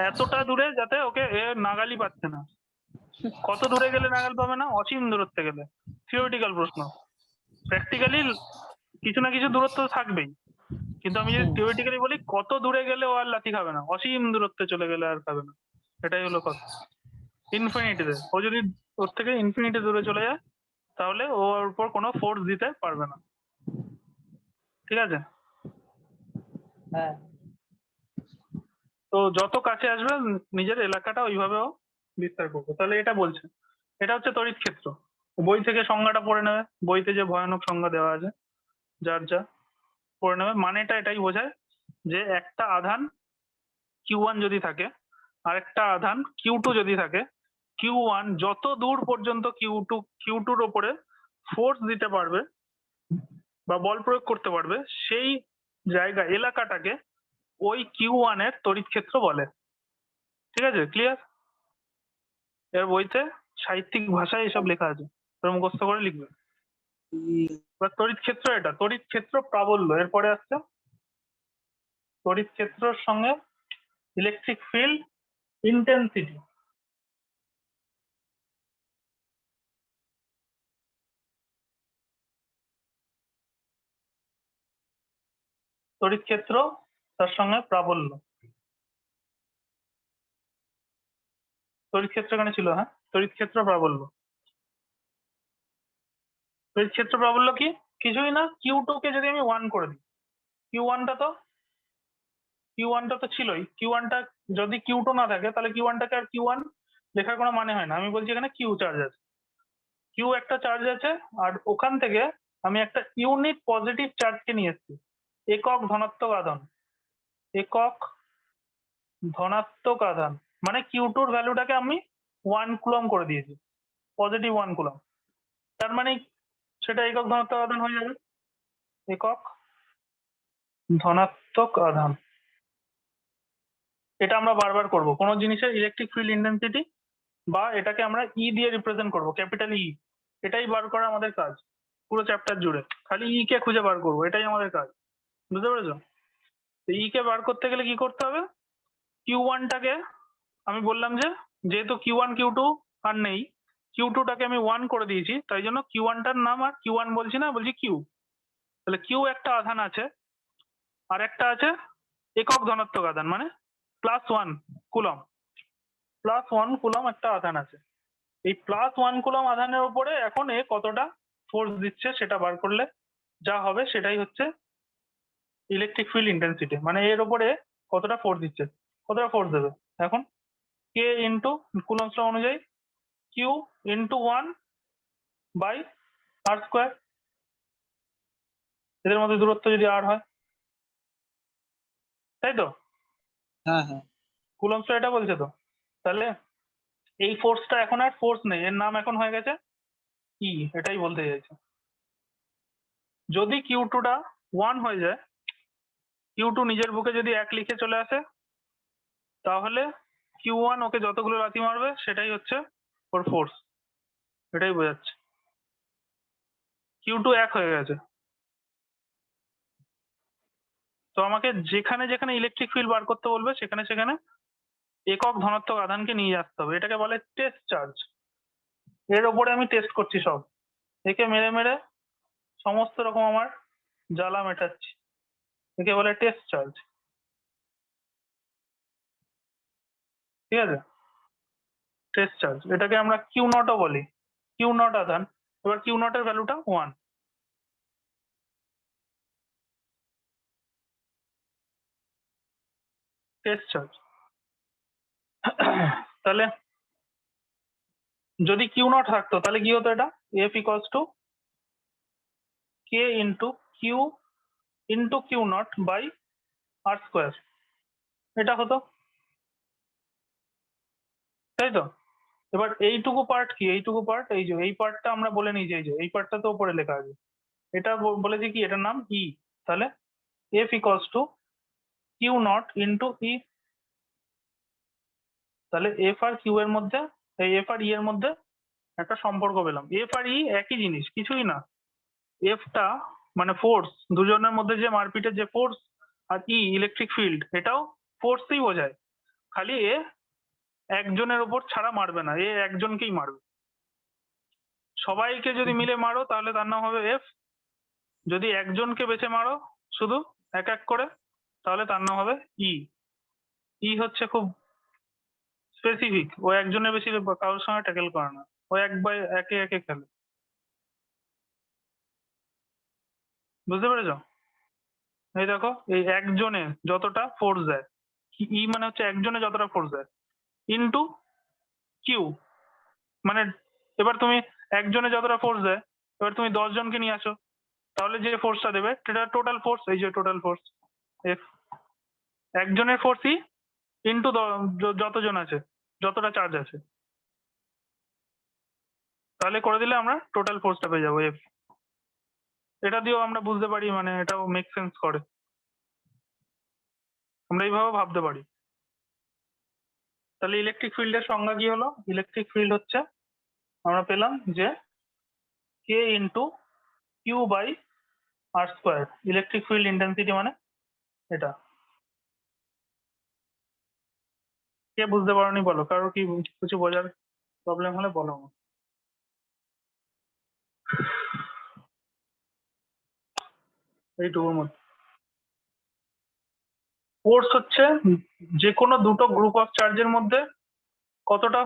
এতটা দূরে যাতে ওকে এ নাগালই পাচ্ছে না। কত দূরে গেলে নাগাল পাবে না? অসীম দূরত্বে গেলে। থিওরিটিক্যাল প্রশ্ন, প্র্যাকটিক্যালি কিছু না কিছু দূরত্ব থাকবেই, কিন্তু আমি যদি থিওরিটিক্যালি বলি কত দূরে গেলে ও আর লাথি খাবে না, অসীম দূরত্বে চলে গেলে আর খাবে না, এটাই হলো কথা। ইনফিনিটিতে ও যদি ওর থেকে ইনফিনিটি দূরে চলে যায়, তাহলে ওর উপর কোনো ফোর্স দিতে পারবে না। ঠিক আছে, হ্যাঁ, তো যত কাছে আসবে নিজের এলাকাটা ওইভাবে ও বিস্তার করবে। তাহলে এটা বলছে, এটা হচ্ছে তড়িৎ ক্ষেত্র। বই থেকে সংজ্ঞাটা পড়ে নেবে, বইতে যে ভয়ানক সংজ্ঞা দেওয়া আছে যার যা পড়ে নেবে। মানেটা এটাই বোঝায় যে একটা আধান Q1 যদি থাকে আর একটা আধান Q2 যদি থাকে, Q1 যত দূর পর্যন্ত Q2-র ওপরে ফোর্স দিতে পারবে বা বল প্রয়োগ করতে পারবে, সেই জায়গা এলাকাটাকে ওই Q1 এর তড়িৎ ক্ষেত্র বলে। ঠিক আছে, ক্লিয়ার? এর বইতে সাহিত্যিক ভাষায় এসব লেখা আছে, তোমরা মুখস্থ করে লিখবে। এবার তড়িৎ ক্ষেত্র, এটা তড়িৎ ক্ষেত্র প্রাবল্য, এরপরে আসছে তড়িৎ ক্ষেত্রের সঙ্গে ইলেকট্রিক ফিল্ড ইন্টেন্সিটি। তড়িৎ ক্ষেত্র তার সঙ্গে প্রাবল্য। তড়িৎ ক্ষেত্র এখানে ছিল, হ্যাঁ, তড়িৎ ক্ষেত্র প্রাবল্য। তড়িৎ ক্ষেত্র প্রাবল্য কি? কিছুই না, Q2 কে যদি আমি 1 করে দিই, Q1 টা তো ছিলই, Q1 টা যদি Q2 না থাকে তাহলে Q1 টাকে আর Q1 লেখার কোনো মানে হয় না। আমি বলছি এখানে Q চার্জ আছে, Q একটা চার্জ আছে, আর ওখান থেকে আমি একটা ইউনিট পজিটিভ চার্জকে নিয়ে এসেছি, একক ধনাত্মক আধান, একক ধনাত্মক আধান, মানে Q2 র ভ্যালুটাকে আমি 1 কুলম করে দিয়েছি, পজিটিভ 1 কুলম। তার মানে সেটা একক ধনাত্মক আধান হয়ে যাবে, একক ধনাত্মক আধান। এটা আমরা বারবার করব, কোনো জিনিসের ইলেকট্রিক ফিল্ড ইন্টেন্সিটি বা এটাকে আমরা ই দিয়ে রিপ্রেজেন্ট করব, ক্যাপিটাল ই। এটাই বার করা আমাদের কাজ পুরো চ্যাপ্টার জুড়ে, খালি ই কে খুঁজে বার করবো, এটাই আমাদের কাজ। বুঝতে পেরেছো? ই কে বার করতে গেলে কি করতে হবে, Q1 টাকে আমি বললাম যে যেহেতু Q1 Q2 আর নেই, Q2 টাকে আমি 1 করে দিয়েছি, তাই জন্য Q1 টার নাম আর Q1 বলছি না, বলছি Q। তাহলে Q একটা আধান আছে, আর একটা আছে একক ধনাত্মক আধান, মানে +1 কুলম, +1 কুলম একটা আধান আছে। এই +1 কুলম আধানের উপরে এখন এ কতটা ফোর্স দিচ্ছে সেটা বার করলে যা হবে সেটাই হচ্ছে ইলেকট্রিক ফিল্ড ইন্টেন্সিটি, মানে এর উপরে কতটা ফোর্স দিচ্ছে, কতটা ফোর্স দেবে। এখন K ইন্টু কুলম্বস ল অনুযায়ী Q ইন্টু 1/r², এদের মধ্যে দূরত্ব যদি r হয়, তাই তো? হ্যাঁ হ্যাঁ কুলম্বস ল এটা বলছে তো। তাহলে এই ফোর্সটা এখন আর ফোর্স নেই, এর নাম এখন হয়ে গেছে ই, এটাই বলতে চাইছে। যদি Q2 টা 1 হয়ে যায়, Q2 নিজের বুকে যদি 1 লিখে চলে আসে, তাহলে Q1 ওকে যতগুলো লাথি মারবে সেটাই হচ্ছে ওর ফোর্স, এটাই বোঝাচ্ছে। Q2 1 হয়ে গেছে, তো আমাকে যেখানে যেখানে ইলেকট্রিক ফিল্ড বার করতে বলবে সেখানে সেখানে একক ধনাত্মক আধানকে নিয়ে আসতে হবে, এটাকে বলে টেস্ট চার্জ। এর ওপরে আমি টেস্ট করছি সব, একে মেরে মেরে সমস্ত রকম আমার জ্বালা মেটাচ্ছি, একে বলে টেস্ট চার্জ। ঠিক আছে, টেস্ট চার্জ, এটাকে আমরা Q0 ও বলি, Q0 আধান। এবার Q0 এর ভ্যালুটা 1, টেস্ট চার্জ। তাহলে যদি Q0 থাকতো তাহলে কি হতো, এটা F equals two K into Q into Q0/r², এটা হতো, তাই তো? এবার এইটুকু পার্ট কি, এইটুকু পার্ট, এই যে এই পার্টটা আমরা বলে নিই যে এই পার্টটা তো উপরে লেখা আছে, এটা বলেছি কি, এটার নাম ই। তাহলে F equals to Q0 into E. তাহলে F আর Q এর মধ্যে, এই F আর ই এর মধ্যে একটা সম্পর্ক পেলাম। F আর ই একই জিনিস, কিছুই না। F টা মানে ফোর্স, দুজনের মধ্যে যে মারপিটের যে ফোর্স, আর ই ইলেকট্রিক ফিল্ড, এটাও ফোর্সই বোঝায়, খালি এ একজনের ওপর ছাড়া মারবে না, এ একজনকেই মারবে। সবাইকে যদি মিলে মারো তাহলে তার নাম হবে F, যদি একজনকে বেছে মারো শুধু এক এক করে তাহলে তার নাম হবে ই। ই হচ্ছে খুব স্পেসিফিক, ও একজনের বেশি কারোর সঙ্গে ট্যাকেল করে না, ও একে একে খেলে। বুঝতে পেরেছো? এই দেখো, এই একজনে যতটা ফোর্স দেয়, ই মানে হচ্ছে একজনে যতটা ফোর্স দেয়, ইন্টু কিউ মানে, এবার তুমি একজনে যতটা ফোর্স দেয়, এবার তুমি 10 জনকে নিয়ে আসো, তাহলে যে ফোর্সটা দেবে সেটা টোটাল ফোর্স, এই যে টোটাল ফোর্স এফ। একজনের ফোর্স ই ইন্টু যতজন আছে, যতটা চার্জ আছে, তাহলে করে দিলে আমরা টোটাল ফোর্সটা পেয়ে যাবো এফ। এটা দিয়েও আমরা বুঝতে পারি, মানে এটাও মেক সেন্স করে, আমরা এইভাবে ভাবতে পারি। তাহলে ইলেকট্রিক ফিল্ডের সংজ্ঞা কি হলো, ইলেকট্রিক ফিল্ড হচ্ছে, আমরা পেলাম যে K into Q/r², electric field intensity মানে এটা। কে বুঝতে পারোনি বলো, কারোর কি কিছু বোঝার প্রবলেম হলে বলো। এইটুকুর মধ্যে ফোর্স হচ্ছে যে কোনো দুটো গ্রুপ অফ চার্জের মধ্যে কতটা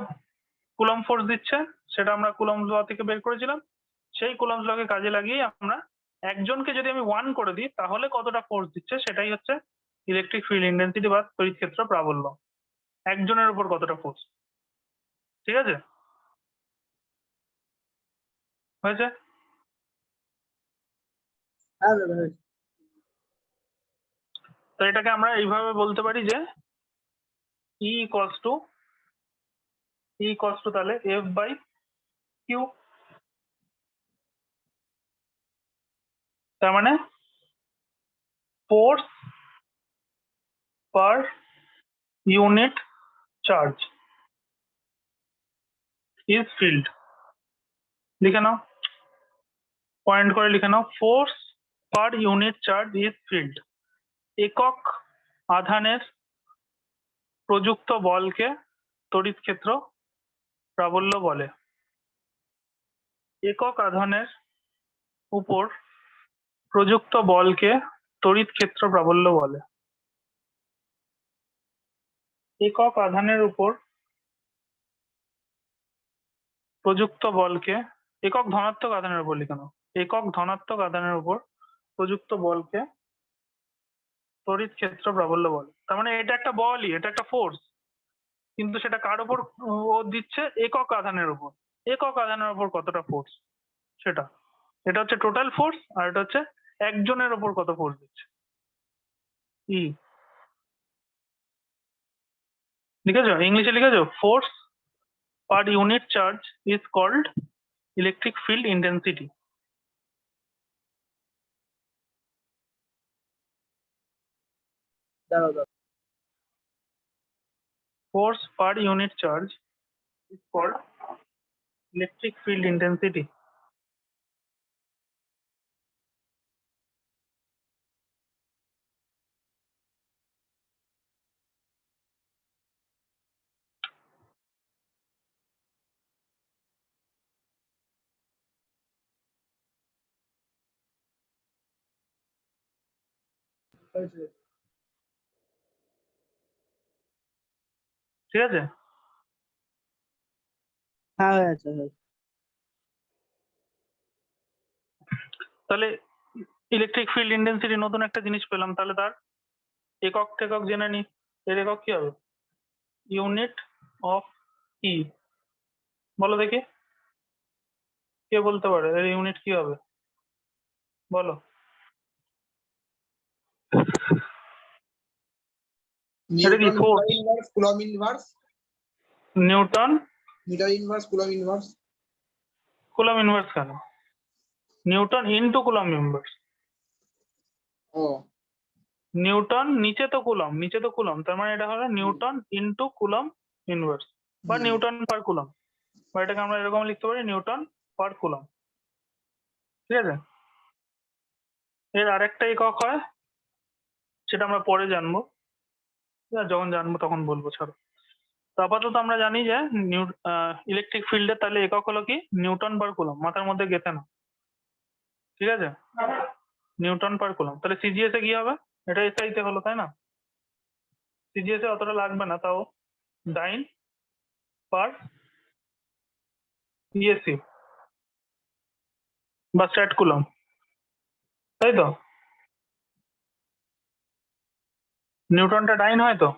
কুলম ফোর্স দিচ্ছে, সেটা আমরা কুলম্বস ল থেকে বের করেছিলাম, সেই কুলম্বস লকে কাজে লাগিয়ে আমরা একজনকে যদি আমি 1 করে দিই তাহলে কতটা ফোর্স দিচ্ছে সেটাই হচ্ছে ইলেকট্রিক ফিল্ড ইন্টেন্সিটি বা তড়িৎ ক্ষেত্র প্রাবল্য। একজনের উপর কতটা ফোর্স। ঠিক আছে, হয়েছে? হ্যাঁ দাদা হয়েছে। তো এটাকে আমরা এইভাবে বলতে পারি যে E ইকুয়ালস টু তাহলে F বাই কিউ। তার মানে force per unit charge is field. লিখে নাও, পয়েন্ট করে লিখে নাও, force per unit charge is field. একক আধানের প্রযুক্ত বলকে তড়িৎ ক্ষেত্র প্রাবল্য বলে। একক আধানের উপর প্রযুক্ত বলকে তড়িৎ ক্ষেত্র প্রাবল্য বলে। একক আধানের উপর প্রযুক্ত বলকে, একক ধনাত্মক আধানের উপর লিখে নাও, একক ধনাত্মক আধানের উপর প্রযুক্ত বলকে তড়িৎ ক্ষেত্র প্রাবল্য বলে। তার মানে এটা একটা বলই, এটা একটা ফোর্স, কিন্তু সেটা কার উপর ও দিচ্ছে? একক আধানের উপর। একক আধানের উপর কতটা ফোর্স সেটা, এটা হচ্ছে টোটাল ফোর্স, আর এটা হচ্ছে একজনের উপর কত ফোর্স দিচ্ছে, ই। লিখেছো? ইংলিশে লিখেছো? Force per unit charge is called electric field intensity. দাঁড়াও দাঁড়াও। Force per unit charge is called electric field intensity. হয়েছে। ঠিক আছে? হ্যাঁ হয়েছে হয়েছে। তাহলে ইলেকট্রিক ফিল্ড ইন্টেন্সিটি নতুন একটা জিনিস পেলাম, তাহলে তার একক টেকক জেনে নি। এর একক কি হবে? ইউনিট অফ ই। বলো দেখি, কে বলতে পারে এর ইউনিট কি হবে? বলো। এটা কি newton force? Metre inverse coulomb inverse newton metre inverse coulomb inverse coulomb inverse কেন? Newton into coulomb inverse. ও নিউটন নিচে তো কুলম, নিচে তো কুলম, তার মানে এটা হবে নিউটন ইনটু কুলম ইনভার্স বা হুম। নিউটন পার কুলম, বা এটাকে আমরা এরকম লিখতে পারি নিউটন পার কুলম। ঠিক আছে? এর আরেকটা একক হয়, সেটা আমরা পরে জানবো, ঠিক আছে? যখন জানবো তখন বলবো, ছাড়ো। তো আপাতত আমরা জানি যে ইলেকট্রিক ফিল্ডের তাহলে একক হলো কি? Newton per coulomb. মাথার মধ্যে গেঁথে না, ঠিক আছে? Newton per coulomb. তাহলে সিজিএস এ কি হবে? এটা এসআই তে হলো, তাই না? সিজিএস এ অতটা লাগবে না, তাও ডাইন পার ইএসসি বা স্ট্যাট কুলম, তাই তো? নিউটনটা ডাইন হয় তো?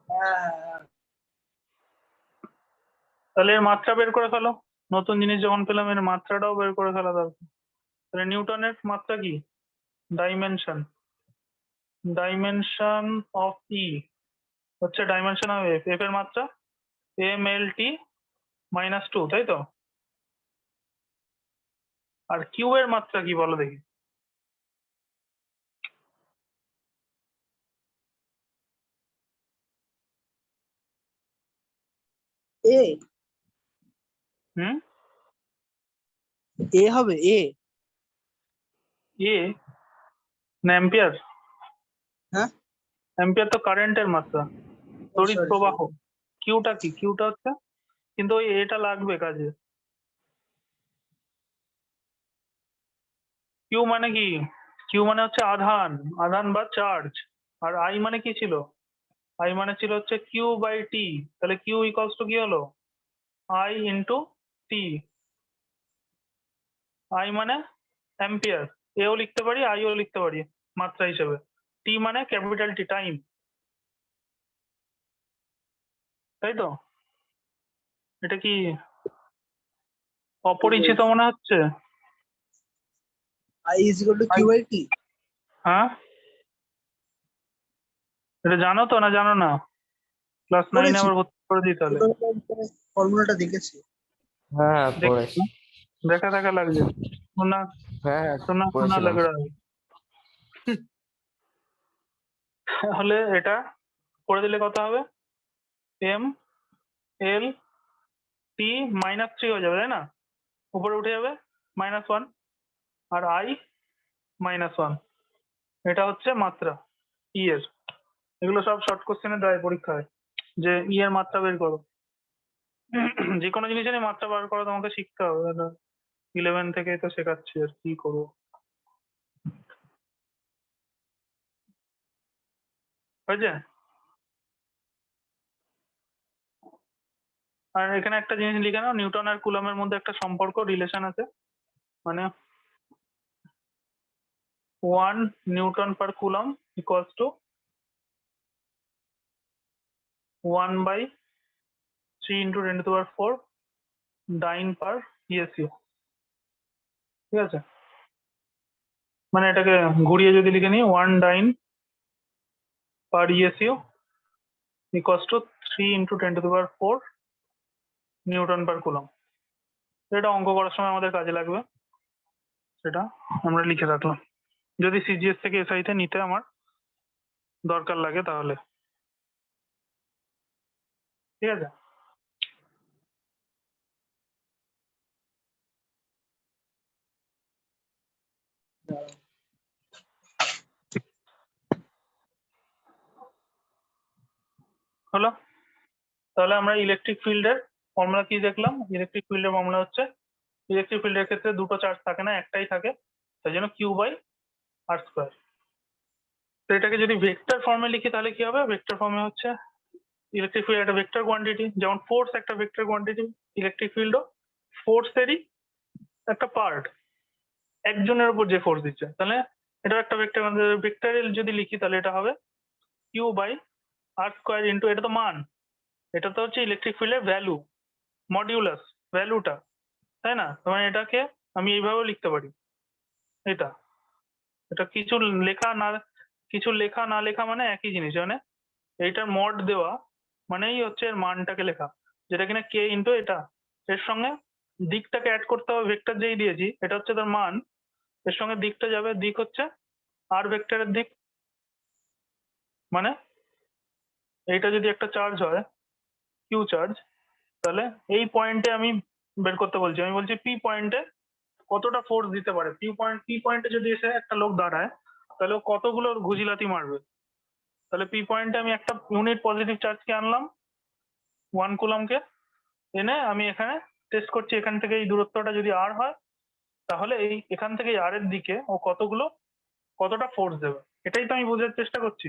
হ্যাঁ হ্যাঁ হ্যাঁ। তাহলে এর মাত্রা বের করে ফেলো। নতুন জিনিস যখন পেলাম, এর মাত্রাটাও বের করে ফেলা দরকার। তাহলে নিউটনের মাত্রা কি? ডাইমেনশন। ডাইমেনশন অফ ই হচ্ছে ডাইমেনশন অফ এফ। এফ এর মাত্রা mlt -2, তাই তো? আর কিউ এর মাত্রা কি বলো দেখি? এ হুম, এ হবে এ। এ না অ্যাম্পিয়ার? হ্যাঁ অ্যাম্পিয়ার তো কারেন্টের মাত্রা, তড়িৎ sorry, প্রবাহ। কিউটা কি? কিউটা হচ্ছে, কিন্তু ওই এটা লাগবে কাজে। কিউ মানে কি? কিউ মানে হচ্ছে আধান, আধান বা চার্জ। আর আই মানে কি ছিল? আই মানে ছিল হচ্ছে কিউ বাই টি। তাহলে কিউ ইকুয়ালস টু কি হলো? I into T. আই মানে অ্যাম্পিয়ার, এও লিখতে পারি আইও লিখতে পারি মাত্রা হিসেবে। টি মানে ক্যাপিটাল টি, টাইম, তাই তো? এটা কি অপরিচিত মনে হচ্ছে? I is equal to Q by T. হ্যাঁ, এটা জানো তো না জানো না? ক্লাস 9 পড়েছি। আবার ভর্তি করে দিই তাহলে। ফর্মুলাটা দেখেছি। হ্যাঁ দেখ, পড়েছি। দেখা দেখা লাগছে, শোনা হ্যাঁ শোনা শোনা পড়েছিলাম। লাগ রहा है। তাহলে এটা করে দিলে কত হবে? এম এল টি -3 হয়ে যাবে, তাই না? উপরে উঠে যাবে -1 আর আই -1। এটা হচ্ছে মাত্রা ই এর। এগুলো সব শর্ট কোশ্চেনে দেয় পরীক্ষায়, যে ই এর মাত্রা বের করো। যে কোনো জিনিসেরই মাত্রা বার করা তোমাকে শিখতে হবে। 11 থেকে তো শেখাচ্ছি, আর কি করবো। হয়েছে? আর এখানে একটা জিনিস লিখে নাও, নিউটন আর কুলমের মধ্যে একটা সম্পর্ক, রিলেশন আছে। মানে 1 newton per coulomb equals to 1/3 × 10⁴ dyne per ESU. ঠিক আছে? মানে এটাকে ঘুরিয়ে যদি লিখে নিই, 1 dyne per ESU equals to 3 × 10⁴ newton per coulomb. এটা অঙ্ক করার সময় আমাদের কাজে লাগবে, সেটা আমরা লিখে রাখলাম, যদি সিজিএস থেকে এসআইতে নিতে আমার দরকার লাগে তাহলে। ঠিক আছে? হলো? তাহলে আমরা ইলেকট্রিক ফিল্ডের ফর্মুলা কি দেখলাম? ইলেকট্রিক ফিল্ডের ফর্মুলা হচ্ছে, ইলেকট্রিক ফিল্ডের ক্ষেত্রে দুটো চার্জ থাকে না, একটাই থাকে, তাই জন্য Q/r²। তো এটাকে যদি ভেক্টর ফর্মে লিখি তাহলে কি হবে? ভেক্টর ফর্মে হচ্ছে ইলেকট্রিক ফিল্ড একটা ভেক্টর কোয়ান্টিটি, যেমন ফোর্স একটা ভেক্টর কোয়ান্টিটি, ইলেকট্রিক ফিল্ডও ফোর্সেরই একটা পার্ট, একজনের উপর যে ফোর্স দিচ্ছে। তাহলে এটা একটা ভেক্টর, ভেক্টরের যদি লিখি তাহলে এটা হবে Q/r² ইন্টু, এটা তো মান, এটা তো হচ্ছে ইলেকট্রিক ফিল্ডের ভ্যালু, মডিউলাস, ভ্যালুটা, তাই না? তো মানে এটাকে আমি এইভাবেও লিখতে পারি। এটা এটা কিছু লেখা না লেখা মানে একই জিনিস, মানে এইটার মড দেওয়া মানেই হচ্ছে এর মানটাকে লেখা, যেটা কিনা কে ইন্টু এটা, এর সঙ্গে দিকটাকে অ্যাড করতে হবে। ভেক্টর যেই দিয়েছি এটা হচ্ছে তার মান, এর সঙ্গে দিকটা যাবে, দিক হচ্ছে আর ভেক্টরের দিক। মানে এইটা যদি একটা চার্জ হয়, কিউ চার্জ, তাহলে এই পয়েন্টে আমি বের করতে বলছি। আমি বলছি পি পয়েন্টে কতটা ফোর্স দিতে পারে। পি পয়েন্টে যদি এসে একটা লোক দাঁড়ায়, তাহলে ও কতগুলো ঘুজিলাতি মারবে। তাহলে পি পয়েন্টে আমি একটা ইউনিট পজিটিভ চার্জকে আনলাম, 1 কুলমকে এনে আমি এখানে টেস্ট করছি, এখান থেকে এই দূরত্বটা যদি আর হয়, তাহলে এই এখান থেকে আর এর দিকে ও কতটা ফোর্স দেবে, এটাই তো আমি বোঝার চেষ্টা করছি।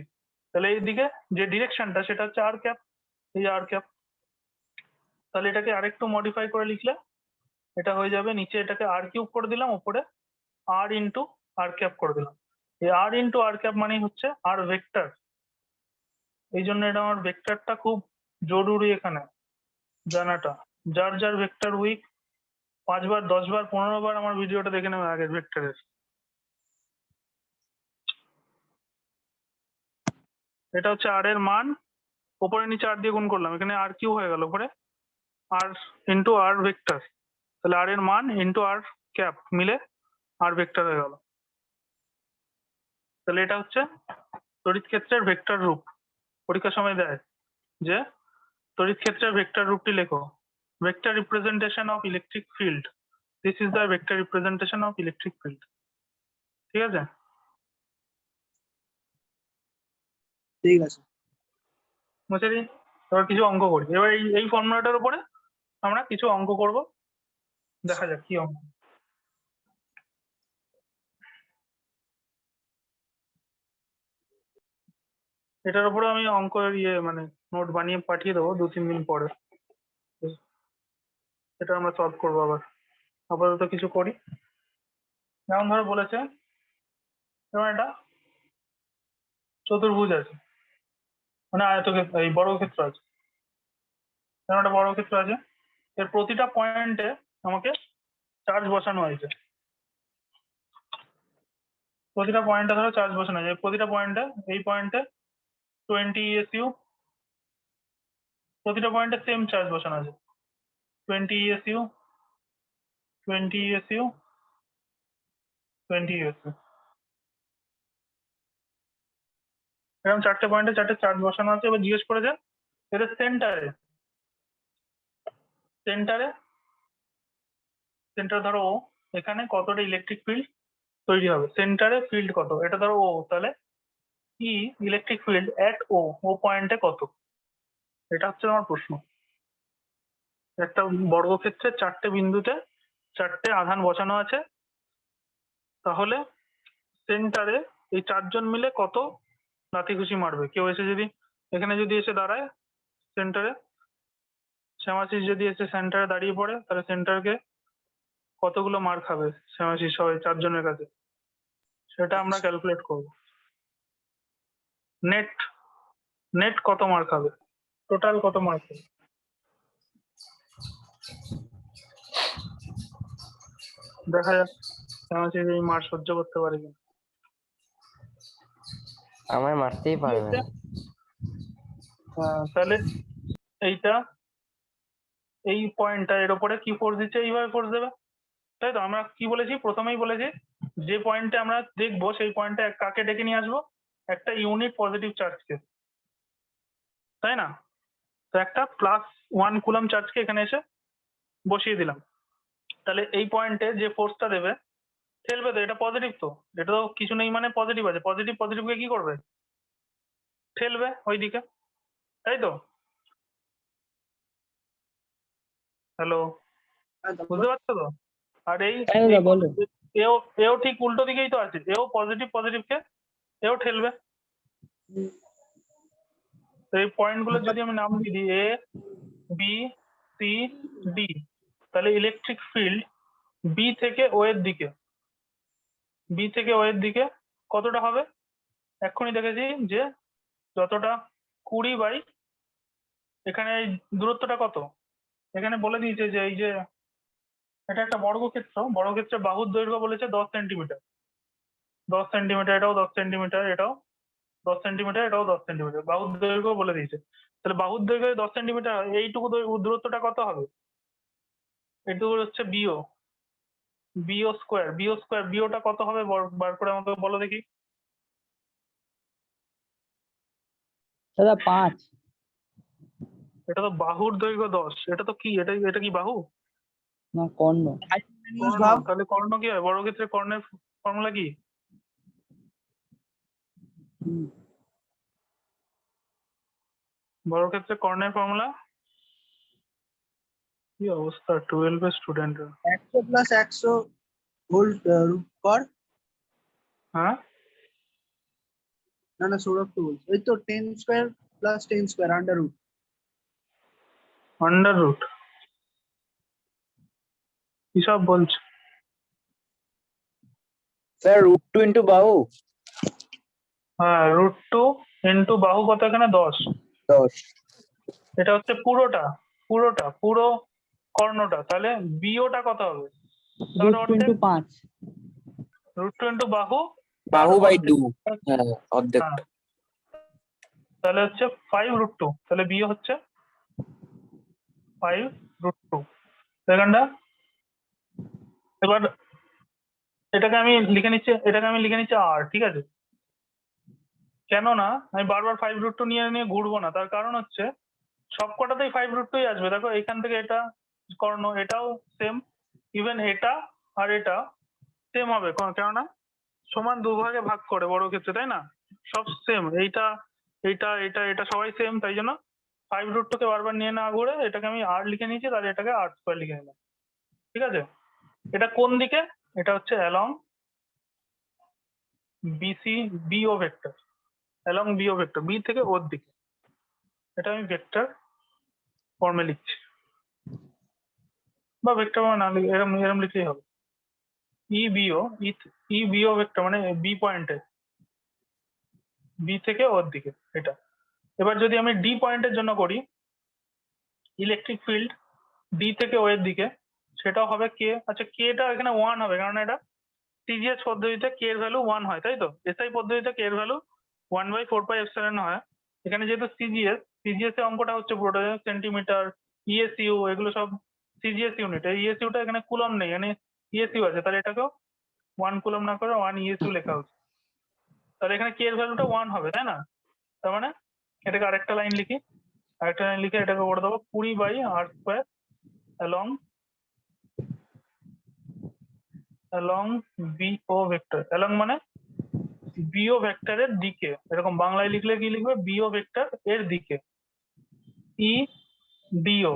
তাহলে এই দিকে যে ডিরেকশনটা সেটা হচ্ছে আর ক্যাপ, এই আর ক্যাপ। তাহলে এটাকে আরেকটু মডিফাই করে লিখলে এটা হয়ে যাবে, নিচে এটাকে আর কিউব করে দিলাম, উপরে আর ইন্টু আর ক্যাপ করে দিলাম। এই আর ইন্টু আর ক্যাপ মানেই হচ্ছে আর ভেক্টর, এই জন্য এটা আমার ভেক্টরটা খুব জরুরি এখানে জানাটা। যার যার ভেক্টর উইক 5 বার 10 বার 15 বার আমার ভিডিওটা দেখে নেবে আগের ভেক্টরের। এটা হচ্ছে আর এর মান, উপরে নিচে আর দিয়ে গুণ করলাম, এখানে আর কিউ হয়ে গেল, উপরে আর ইন্টু আর ভেক্টর, তাহলে আর এর মান ইন্টু আর ক্যাপ মিলে আর ভেক্টর হয়ে গেল। তাহলে এটা হচ্ছে তড়িৎ ক্ষেত্রের ভেক্টর রূপ। পরীক্ষার সময় দেয় যে তড়িৎ ক্ষেত্রের ভেক্টর রূপটি লেখো, vector representation of electric field, this is the vector representation of electric field. ঠিক আছে? ঠিক আছে। মুছে দিই, এবার কিছু অঙ্ক করি। এবার এই ফর্মুলাটার উপরে আমরা কিছু অঙ্ক করব, দেখা যাক কি অঙ্ক। এটার উপরে আমি অঙ্ক মানে নোট বানিয়ে পাঠিয়ে দেবো 2-3 দিন পরে, এটা আমরা সলভ করবো। আবার আপাতত কিছু করি। যেমন ধরো বলেছে যেমন একটা চতুর্ভুজ আছে, মানে আয়তক্ষেত্র, এই বর্গক্ষেত্র আছে, যেমন একটা বর্গক্ষেত্র আছে, এর প্রতিটা পয়েন্টে আমাকে চার্জ বসানো হয়েছে, প্রতিটা পয়েন্টে ধরো চার্জ বসানো হয়েছে, প্রতিটা পয়েন্টে, এই পয়েন্টে 20 ESU, প্রতিটা পয়েন্টে সেম চার্জ বসানো আছে, 20 ESU, 20 ESU, 20 ESU, এরকম চারটে পয়েন্টে চারটে চার্জ বসানো আছে। এবার জিজ্ঞেস করেছে এদের সেন্টারে, সেন্টারে সেন্টার ধরো ও, এখানে কতটা ইলেকট্রিক ফিল্ড তৈরি হবে, সেন্টারে ফিল্ড কত, এটা ধরো ও, তাহলে ই ইলেকট্রিক ফিল্ড অ্যাট ও, ও পয়েন্টে কত, এটা হচ্ছে আমার প্রশ্ন। একটা বর্গক্ষেত্রে চারটে বিন্দুতে চারটে আধান বসানো আছে, তাহলে সেন্টারে এই চারজন মিলে কত লাথি ঘুষি মারবে। কেউ এসে যদি এখানে যদি এসে দাঁড়ায় সেন্টারে, শ্যামাশিস যদি এসে সেন্টারে দাঁড়িয়ে পড়ে, তাহলে সেন্টারকে কতগুলো মার খাবে শ্যামাশিস সবাই চারজনের কাছে, সেটা আমরা ক্যালকুলেট করব। নেট নেট কত মার খাবে, টোটাল কত মার খাবে, দেখা যাক শ্যামাশিস এই মার সহ্য করতে পারে কিনা। আমায় মারতেই পারবে না। তাহলে এইটা, এই পয়েন্টটা এর উপরে কি ফোর্স দিচ্ছে, এইভাবে ফোর্স দেবে, তাই তো? আমরা কি বলেছি, প্রথমেই বলেছি যে পয়েন্টে আমরা দেখবো সেই পয়েন্টে কাকে ডেকে নিয়ে আসবো, একটা ইউনিট পজিটিভ চার্জকে, তাই না? তো একটা +1 কুলম চার্জকে এখানে এসে বসিয়ে দিলাম, তাহলে এই পয়েন্টে যে ফোর্সটা দেবে ঠেলবে তো, এটা পজিটিভ তো, এটা তো কিছু নেই মানে পজিটিভ আছে, পজিটিভ পজিটিভকে কি করবে, ঠেলবে ওইদিকে, তাই তো? হ্যালো, হ্যাঁ দাদা, বুঝতে পারছো তো? আর এই হ্যাঁ দাদা বলো। এও এও ঠিক উল্টো দিকেই তো আছে, এও পজিটিভ পজিটিভকে এও ঠেলবে। হুম, তো এই পয়েন্টগুলো যদি আমি নাম দিয়ে দিই এ বি সি ডি, তাহলে ইলেকট্রিক ফিল্ড বি থেকে ও এর দিকে, বি থেকে ও এর দিকে কতটা হবে, এক্ষুনি দেখেছি যে যতটা 20 এখানে এই দূরত্বটা কত, এখানে বলে দিয়েছে যে এই যে এটা একটা বর্গক্ষেত্র, বর্গক্ষেত্রের বাহুর দৈর্ঘ্য বলেছে 10 সেন্টিমিটার, 10 সেন্টিমিটার, এটাও 10 সেন্টিমিটার, এটাও 10 সেন্টিমিটার, এটাও 10 সেন্টিমিটার, বাহুর দৈর্ঘ্য বলে দিয়েছে। তাহলে বাহুর দৈর্ঘ্য 10 সেন্টিমিটার, এইটুকু দূরত্বটা কত হবে, এইটুকু হচ্ছে BO, BO square, BO square, বিওটা কত হবে বার করে আমাকে বলো দেখি। দাদা 5। এটা তো বাহুর দৈর্ঘ্য 10, এটা তো কি, এটা এটা কি বাহু? না কর্ণ। কর্ণ, ভাব তাহলে কর্ণ কি হয়, বর্গক্ষেত্রে কর্ণের ফর্মুলা কি, হুম। বর্গক্ষেত্রে কর্ণের ফর্মুলা কি অবস্থা 12 এর স্টুডেন্টরা। 100 প্লাস 100 ভোল্ট রুট কর। হ্যাঁ, না না, সৌরভ তো বলছে ওই তো 10 square plus 10 square under root. Under root কি সব বলছে, স্যার √2 ইন্টু বাহু হ্যাঁ √2 ইন্টু বাহু কত এখানে 10, 10। এটা হচ্ছে পুরোটা, পুরোটা পুরো কর্ণটা, তাহলে বিওটা কত হবে, তার √2 অর্ধেক, ইন্টু 5। √2 ইন্টু বাহু, বাহু তার বাই অর্ধেক। 2, হ্যাঁ অর্ধেক। হ্যাঁ, তাহলে হচ্ছে 5√2, তাহলে বিও হচ্ছে 5√2 সেকেন্ডটা। এবার এটাকে আমি লিখে নিচ্ছি, এটাকে আমি লিখে নিচ্ছি আর, ঠিক আছে? কেননা আমি বারবার 5√2 নিয়ে নিয়ে ঘুরবো না, তার কারণ হচ্ছে সব কটাতেই 5√2 আসবে। দেখো এখান থেকে এটা কর্ণ, এটাও সেম, ইভেন এটা আর এটা সেম হবে, কেননা সমান দুভাগে ভাগ করে বর্গক্ষেত্রে, তাই না? সব সেম, এইটা এইটা এটা এটা সবাই সেম, তাই জন্য 5√2 কে বারবার নিয়ে না ঘুরে এটাকে আমি আর লিখে নিয়েছি, তাহলে এটাকে r² লিখে নিলাম, ঠিক আছে? এটা কোন দিকে, এটা হচ্ছে along BC, BO vector, along BO vector, B থেকে ওর দিকে, এটা আমি ভেক্টর ফর্মে লিখছি, বা ভেক্টর ফর্মে না লিখে এরম এরম লিখলেই হবে। ই বিও ভেক্টর মানে বি পয়েন্টে, বি থেকে ওর দিকে এটা। এবার যদি আমি ডি পয়েন্টের জন্য করি ইলেকট্রিক ফিল্ড ডি থেকে ও এর দিকে, সেটাও হবে কে। আচ্ছা কেটা এখানে 1 হবে, কারণ এটা সিজিএস পদ্ধতিতে কে এর ভ্যালু 1 হয়, তাই তো? এসআই পদ্ধতিতে কে এর ভ্যালু 1/4πε হয়। এখানে যেহেতু সিজিএস এর অঙ্কটা হচ্ছে পুরোটা সেন্টিমিটার, ইএসইউ এগুলো সব সিজিএস ইউনিট। এই ইএসইউটা এখানে কুলম নেই, এখানে ইএসইউ আছে, তাহলে এটাকেও 1 কুলম না করে 1 ইএসইউ লেখা হচ্ছে। তাহলে এখানে কে এর ভ্যালুটা 1 হবে, তাই না? তার মানে এটাকে আরেকটা লাইন লিখে এটাকে করে দেবো 20/r² along BO vector. along মানে বিও ভেক্টরের দিকে, এরকম বাংলায় লিখলে কি লিখবে, বিও ভেক্টর এর দিকে, ই ডিও।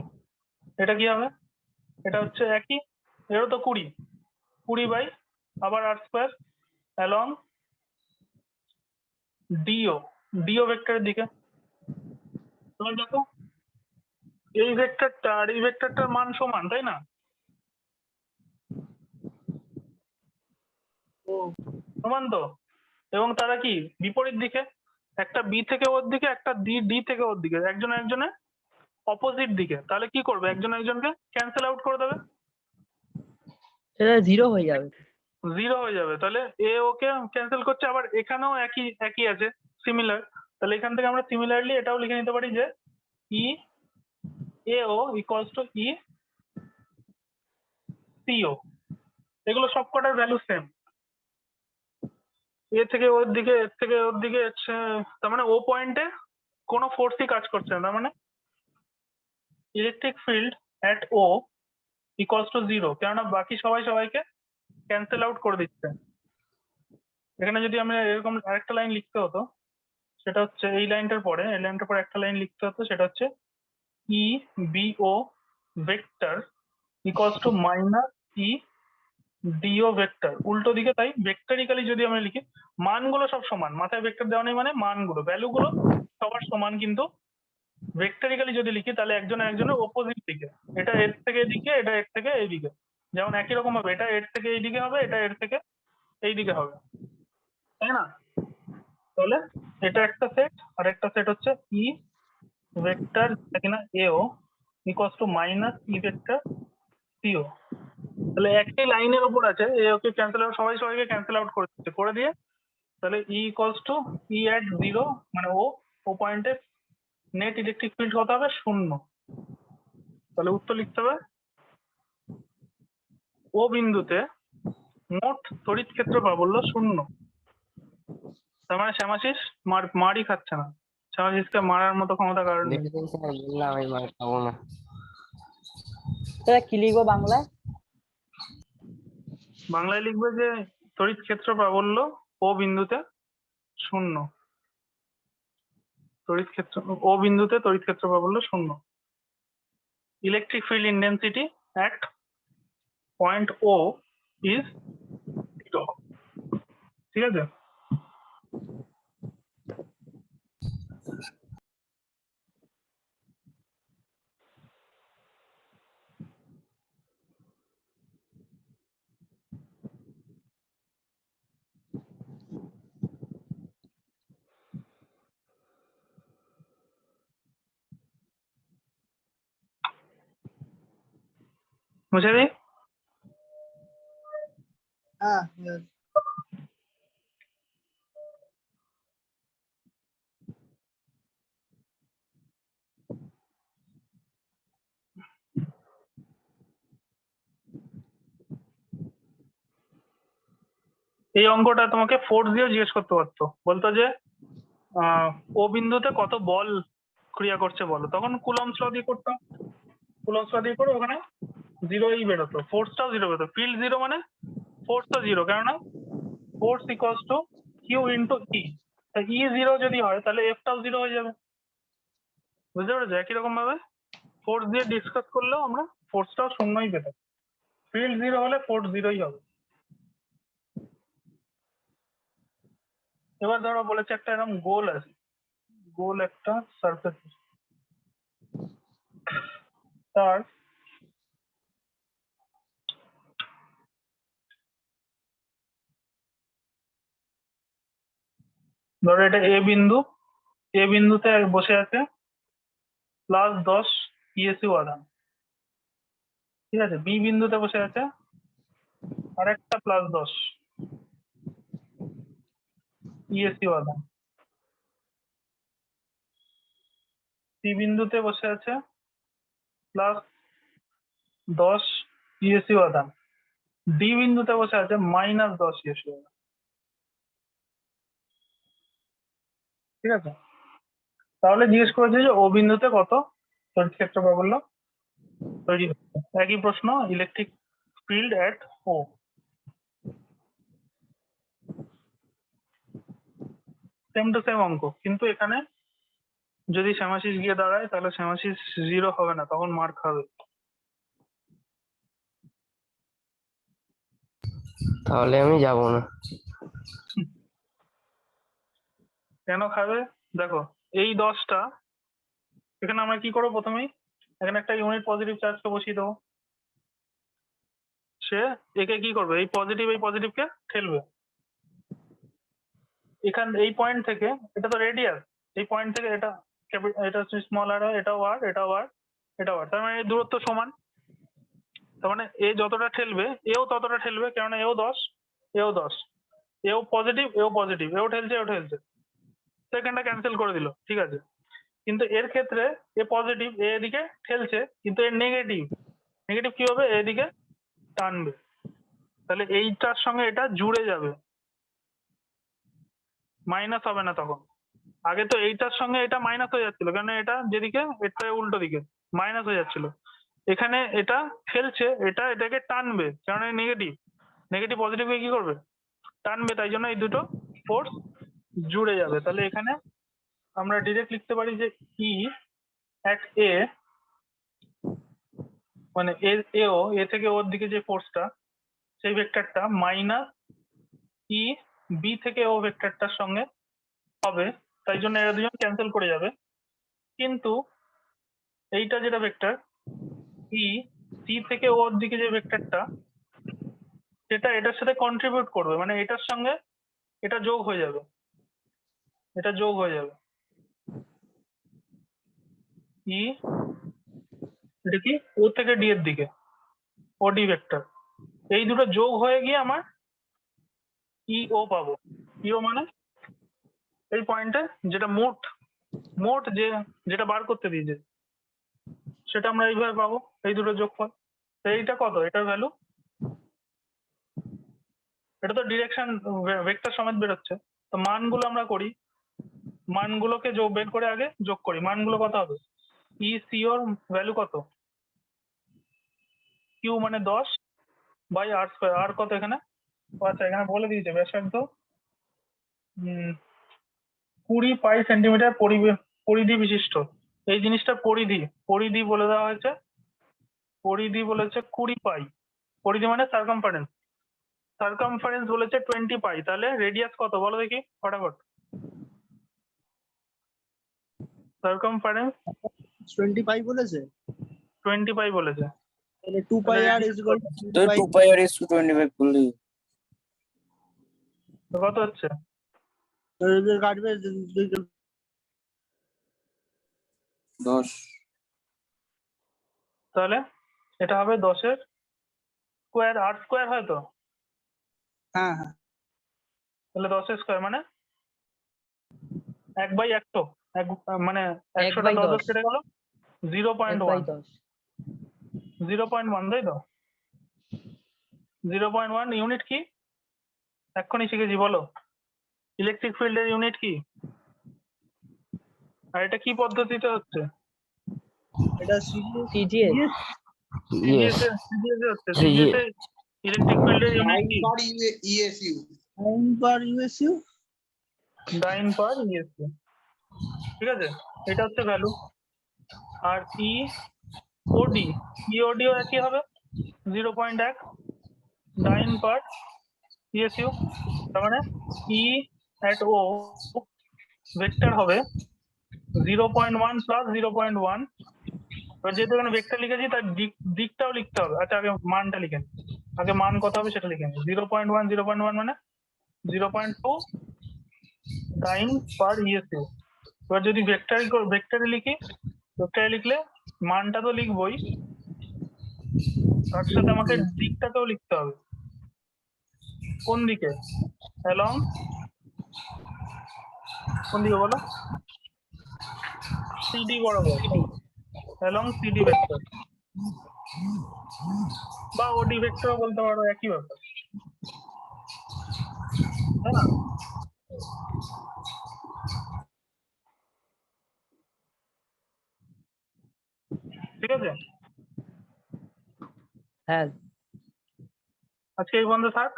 এটা কি হবে? এটা হচ্ছে একই, এরও তো 20 আবার r² along ডিও ভেক্টরের দিকে। তোমরা দেখো এই ভেক্টরটা আর এই ভেক্টরটার মান সমান, তাই না? সমান তো, এবং তারা কি বিপরীত দিকে, একটা বি থেকে ওর দিকে, একটা ডি থেকে ওর দিকে, একজনের অপোজিট দিকে। তাহলে কি করবে, একজন একজনকে ক্যান্সেল আউট করে দেবে, সেটা 0 হয়ে যাবে। 0 হয়ে যাবে। তাহলে এ ওকে ক্যান্সেল করছে, আবার এখানেও একই আছে, সিমিলার। তাহলে এখান থেকে আমরা সিমিলারলি এটাও লিখে নিতে পারি যে ই এও ইকুয়ালস টু ই সিও। এগুলো সবকটার ভ্যালু সেম, এ থেকে ওর দিকে, এর থেকে ওর দিকে। তার মানে ও পয়েন্টে কোনো ফোর্সই কাজ করছে না, তার মানে electric field at O equals to 0, কেননা বাকি সবাইকে ক্যান্সেল আউট করে দিচ্ছে। এখানে যদি আমরা এরকম আরেকটা লাইন লিখতে হতো, সেটা হচ্ছে এই লাইনটার পরে একটা লাইন লিখতে হতো, সেটা হচ্ছে E BO vector equals to minus E DO vector, উল্টো দিকে। তাই ভেক্টরিক্যালি যদি আমরা লিখি, মানগুলো সব সমান, মাথায় ভেক্টর দেওয়া নেই মানে মানগুলো ভ্যালুগুলো সবার সমান, কিন্তু ভেক্টরিক্যালি যদি লিখি তাহলে একজনের অপোজিট দিকে, এটা এর থেকে এদিকে, এটা এর থেকে এইদিকে। যেমন একই রকম হবে, এটা এর থেকে এইদিকে হবে, এটা এর থেকে এইদিকে হবে, তাই না? তাহলে এটা একটা সেট, আর একটা সেট হচ্ছে ই ভেক্টর কিনা EO equals to minus E vector CO. তাহলে একই লাইনের উপর আছে, এ ওকে ক্যান্সেল আউট, সবাইকে ক্যান্সেল আউট করে দিয়ে, তাহলে E equals to E at 0 মানে ও পয়েন্টে নেট ইলেকট্রিক ফিল্ড কত হবে, 0। তাহলে উত্তর লিখতে হবে ও বিন্দুতে মোট তড়িৎ ক্ষেত্র প্রাবল্য 0। তার মানে শ্যামাশিস মারই খাচ্ছে না, শ্যামাশিসকে মারার মতো ক্ষমতা কারণ নেই। দেখেছেন স্যার, বললাম আমি মার খাবো না। সেটা কি লিখবো বাংলায়? বাংলায় লিখবে যে তড়িৎ ক্ষেত্র প্রাবল্য ও বিন্দুতে 0। ও বিন্দুতে তড়িৎ ক্ষেত্র প্রাবল্য 0। Electric field intensity at point O is 0। ঠিক আছে? মুছে দিই? হ্যাঁ এই অঙ্কটা তোমাকে ফোর্স দিয়েও জিজ্ঞেস করতে পারতো, বলতো যে ও বিন্দুতে কত বল ক্রিয়া করছে বলো, তখন কুলম্বস ল দিয়ে করতাম। কুলম্বস ল দিয়ে করে ওখানে 0ই বেরোতো, ফোর্সটাও 0 বেরোতো। ফিল্ড 0 মানে ফোর্সটা 0, কেননা force equals to Q into E. E 0 যদি হয় তাহলে এফটাও 0 হয়ে যাবে। বুঝতে পেরেছো? একই রকম ভাবে ফোর্স দিয়ে ডিসকাস করলেও আমরা ফোর্সটাও 0ই পেতাম। ফিল্ড 0 হলে ফোর্স 0ই হবে। এবার ধরো বলেছে একটা এরকম গোল আছে, গোল একটা সারফেস, তার ধরো এটা এ বিন্দু, এ বিন্দুতে বসে আছে +10 ইএসইউ আধান, ঠিক আছে। বি বিন্দুতে বসে আছে আরেকটা +10 ইএসইউ আধান, সি বিন্দুতে বসে আছে +10 ইএসইউ আধান, ডি বিন্দুতে বসে আছে -10 ইএসইউ আধান, ঠিক আছে। তাহলে জিজ্ঞেস করেছে যে ও বিন্দুতে কত তড়িৎ ক্ষেত্র প্রাবল্য তৈরি হচ্ছে। একই প্রশ্ন, electric field at O. Same to same অঙ্ক, কিন্তু এখানে যদি শ্যামাশিস গিয়ে দাঁড়ায় তাহলে শ্যামাশিস 0 হবে না, তখন মার খাবে। তাহলে আমি যাব না। কেন খাবে দেখো, এই 10টা এখানে আমরা কি করবো, প্রথমেই এখানে একটা ইউনিট পজিটিভ চার্জকে বসিয়ে দেবো। সে একে কি করবে, এই পজিটিভকে ঠেলবে। এই পয়েন্ট থেকে, এটা তো রেডিয়াস, এই পয়েন্ট থেকে এটা এটা স্মল আর, এটাও আর, এটাও আর, এটাও আর, তার মানে এই দূরত্ব সমান। তার মানে এ যতটা ঠেলবে এও ততটা ঠেলবে, কেননা এও 10 এও 10, এও পজিটিভ এও পজিটিভ, এও ঠেলছে এও ঠেলছে, সেকেন্ডটা ক্যান্সেল করে দিল, ঠিক আছে। কিন্তু এর ক্ষেত্রে এ পজিটিভ, এ এদিকে ঠেলছে, কিন্তু এর নেগেটিভ, নেগেটিভ কি হবে, এদিকে টানবে, তাহলে এইটার সঙ্গে এটা জুড়ে যাবে, মাইনাস হবে না তখন। আগে তো এইটার সঙ্গে এটা মাইনাস হয়ে যাচ্ছিল, কারণ এটা যেদিকে এটা উল্টো দিকে মাইনাস হয়ে যাচ্ছিল। এখানে এটা ঠেলছে, এটা এটাকে টানবে, কারণ নেগেটিভ, নেগেটিভ পজিটিভকে কি করবে, টানবে, তাই জন্য এই দুটো ফোর্স জুড়ে যাবে। তাহলে এখানে আমরা ডিরেক্ট লিখতে পারি যে ই অ্যাট এ, মানে এ থেকে ওর দিকে যে ফোর্সটা, সেই ভেক্টরটা মাইনাস ই বি থেকে ও ভেক্টরটার সঙ্গে হবে, তাই জন্য এরা দুজন ক্যান্সেল করে যাবে। কিন্তু এইটা যেটা ভেক্টর ই সি থেকে ওর দিকে যে ভেক্টরটা, সেটা এটার সাথে কন্ট্রিবিউট করবে, মানে এটার সঙ্গে এটা যোগ হয়ে যাবে, এটা যোগ হয়ে যাবে। ই এটা কি, ও থেকে ডি এর দিকে, ও ডি ভেক্টর, এই দুটো যোগ হয়ে গিয়ে আমার ইও পাবো। ইও মানে এই পয়েন্টে যেটা মোট যেটা বার করতে দিয়েছে, সেটা আমরা এইভাবে পাবো, এই দুটো যোগফল। তো এইটা কত, এটার ভ্যালু, এটা তো ডিরেকশন ভেক্টর সমেত বেরোচ্ছে। তো মানগুলো আমরা করি, মানগুলোকে বের করে আগে যোগ করি। মানগুলো কত হবে, ই সি ওর ভ্যালু কত, কিউ মানে 10 বাই আর স্কোয়ার, আর কত এখানে, আচ্ছা এখানে বলে দিয়েছে ব্যাসার্ধ 20 পাই সেন্টিমিটার পরিধি বিশিষ্ট। এই জিনিসটা পরিধি বলে দেওয়া হয়েছে, পরিধি বলেছে 20 পাই, পরিধি মানে সার্কামফারেন্স বলেছে 20 পাই। তাহলে রেডিয়াস কত বলো দেখি ফটাফট, সার্কামফারেন্স 25 বলেছে, 20 পাই বলেছে, তাহলে 2 পাই আর ইজ ইকুয়াল তো 2 pi r is to 25 করলি তো কত হচ্ছে, টু কাটবে 10 তাহলে এটা হবে 10 এর স্কোয়ার, 8 স্কোয়ার হয় তো, হ্যাঁ হ্যাঁ তাহলে 10 এর স্কোয়ার মানে 1/100, মানে 100টা 10 1/10 কেটে গেল 0.1, 1/10 0.1 তাই তো, 0.1 ইউনিট কি এক্ষুনি শিখেছি, বলো ইলেকট্রিক ফিল্ডের ইউনিট কি, আর এটা কি পদ্ধতিতে হচ্ছে, এটা সিজিএস ইয়েস, সিজিএস এ হচ্ছে, সিজিএস এ ইলেকট্রিক ফিল্ডের ইউনিট 9 কি, per ESU. টাইম পার ইউএসইউ। ডাইন পার ইএসইউ, ঠিক আছে, এটা হচ্ছে ভ্যালু। আর ই ওডি, ইওডিও একই হবে 0.1 ডাইন পার ইএসইউ, তার মানে ই অ্যাট ও ভেক্টর হবে 0.1 প্লাস 0.1। এবার যেহেতু এখানে ভেক্টর লিখেছি তার দিকটাও লিখতে হবে। আচ্ছা আগে মানটা লিখে নিই, আগে মান কত হবে সেটা লিখে নিই। 0.1 মানে 0.2 টাইম পার ইএসইউ। এবার যদি ভেক্টরে লিখি, ভেক্টরে লিখলে মানটা তো লিখবই, তার সাথে আমাকে দিকটাকেও লিখতে হবে। কোন দিকে? অ্যালং, কোন দিকে বলো? সিডি বরাবর, অ্যালং সিডি ভেক্টর বা ওডি ভেক্টর বলতে পারো, একই ব্যাপার, তাই না? ঠিক আছে, হ্যাঁ আজকে এই বন্ধ থাক।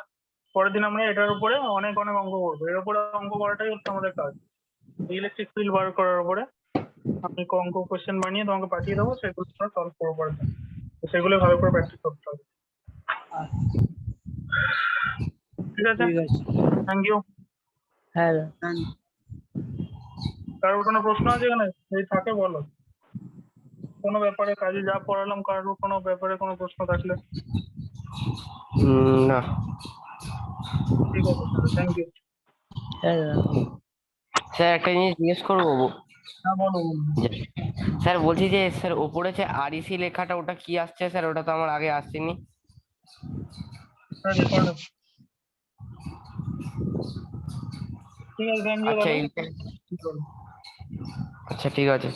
পরের দিন আমরা এটার উপরে অনেক অনেক অঙ্ক করবো। এর উপরে অঙ্ক করাটাই হচ্ছে আমাদের কাজ। ইলেকট্রিক ফিল্ড বার করার উপরে আমি অঙ্ক কোশ্চেন বানিয়ে তোমাকে পাঠিয়ে দেবো, সেগুলো তোমরা সলভ করবো পরের দিন। তো সেগুলো ভালো করে প্র্যাকটিস করতে হবে। ঠিক আছে, ঠিক আছে থ্যাংক ইউ। হ্যাঁ কারোর কোনো প্রশ্ন আছে এখানে? যদি থাকে বলো, কোনো ব্যাপারে, কাজে যা পড়ালাম কারোর কোনো ব্যাপারে কোনো প্রশ্ন থাকলে। না ঠিক আছে, থ্যাংক ইউ। হ্যাঁ স্যার, একটা জিনিস জিজ্ঞেস করবো? হ্যাঁ বলো। স্যার বলছি যে স্যার ওপরে যে আরইসি লেখাটা, ওটা কি আসছে স্যার? ওটা তো আমার আগে আসেনি। হ্যাঁ, রেকর্ড। ঠিক আছে, থ্যাংক ইউ। আচ্ছা, আচ্ছা ঠিক আছে।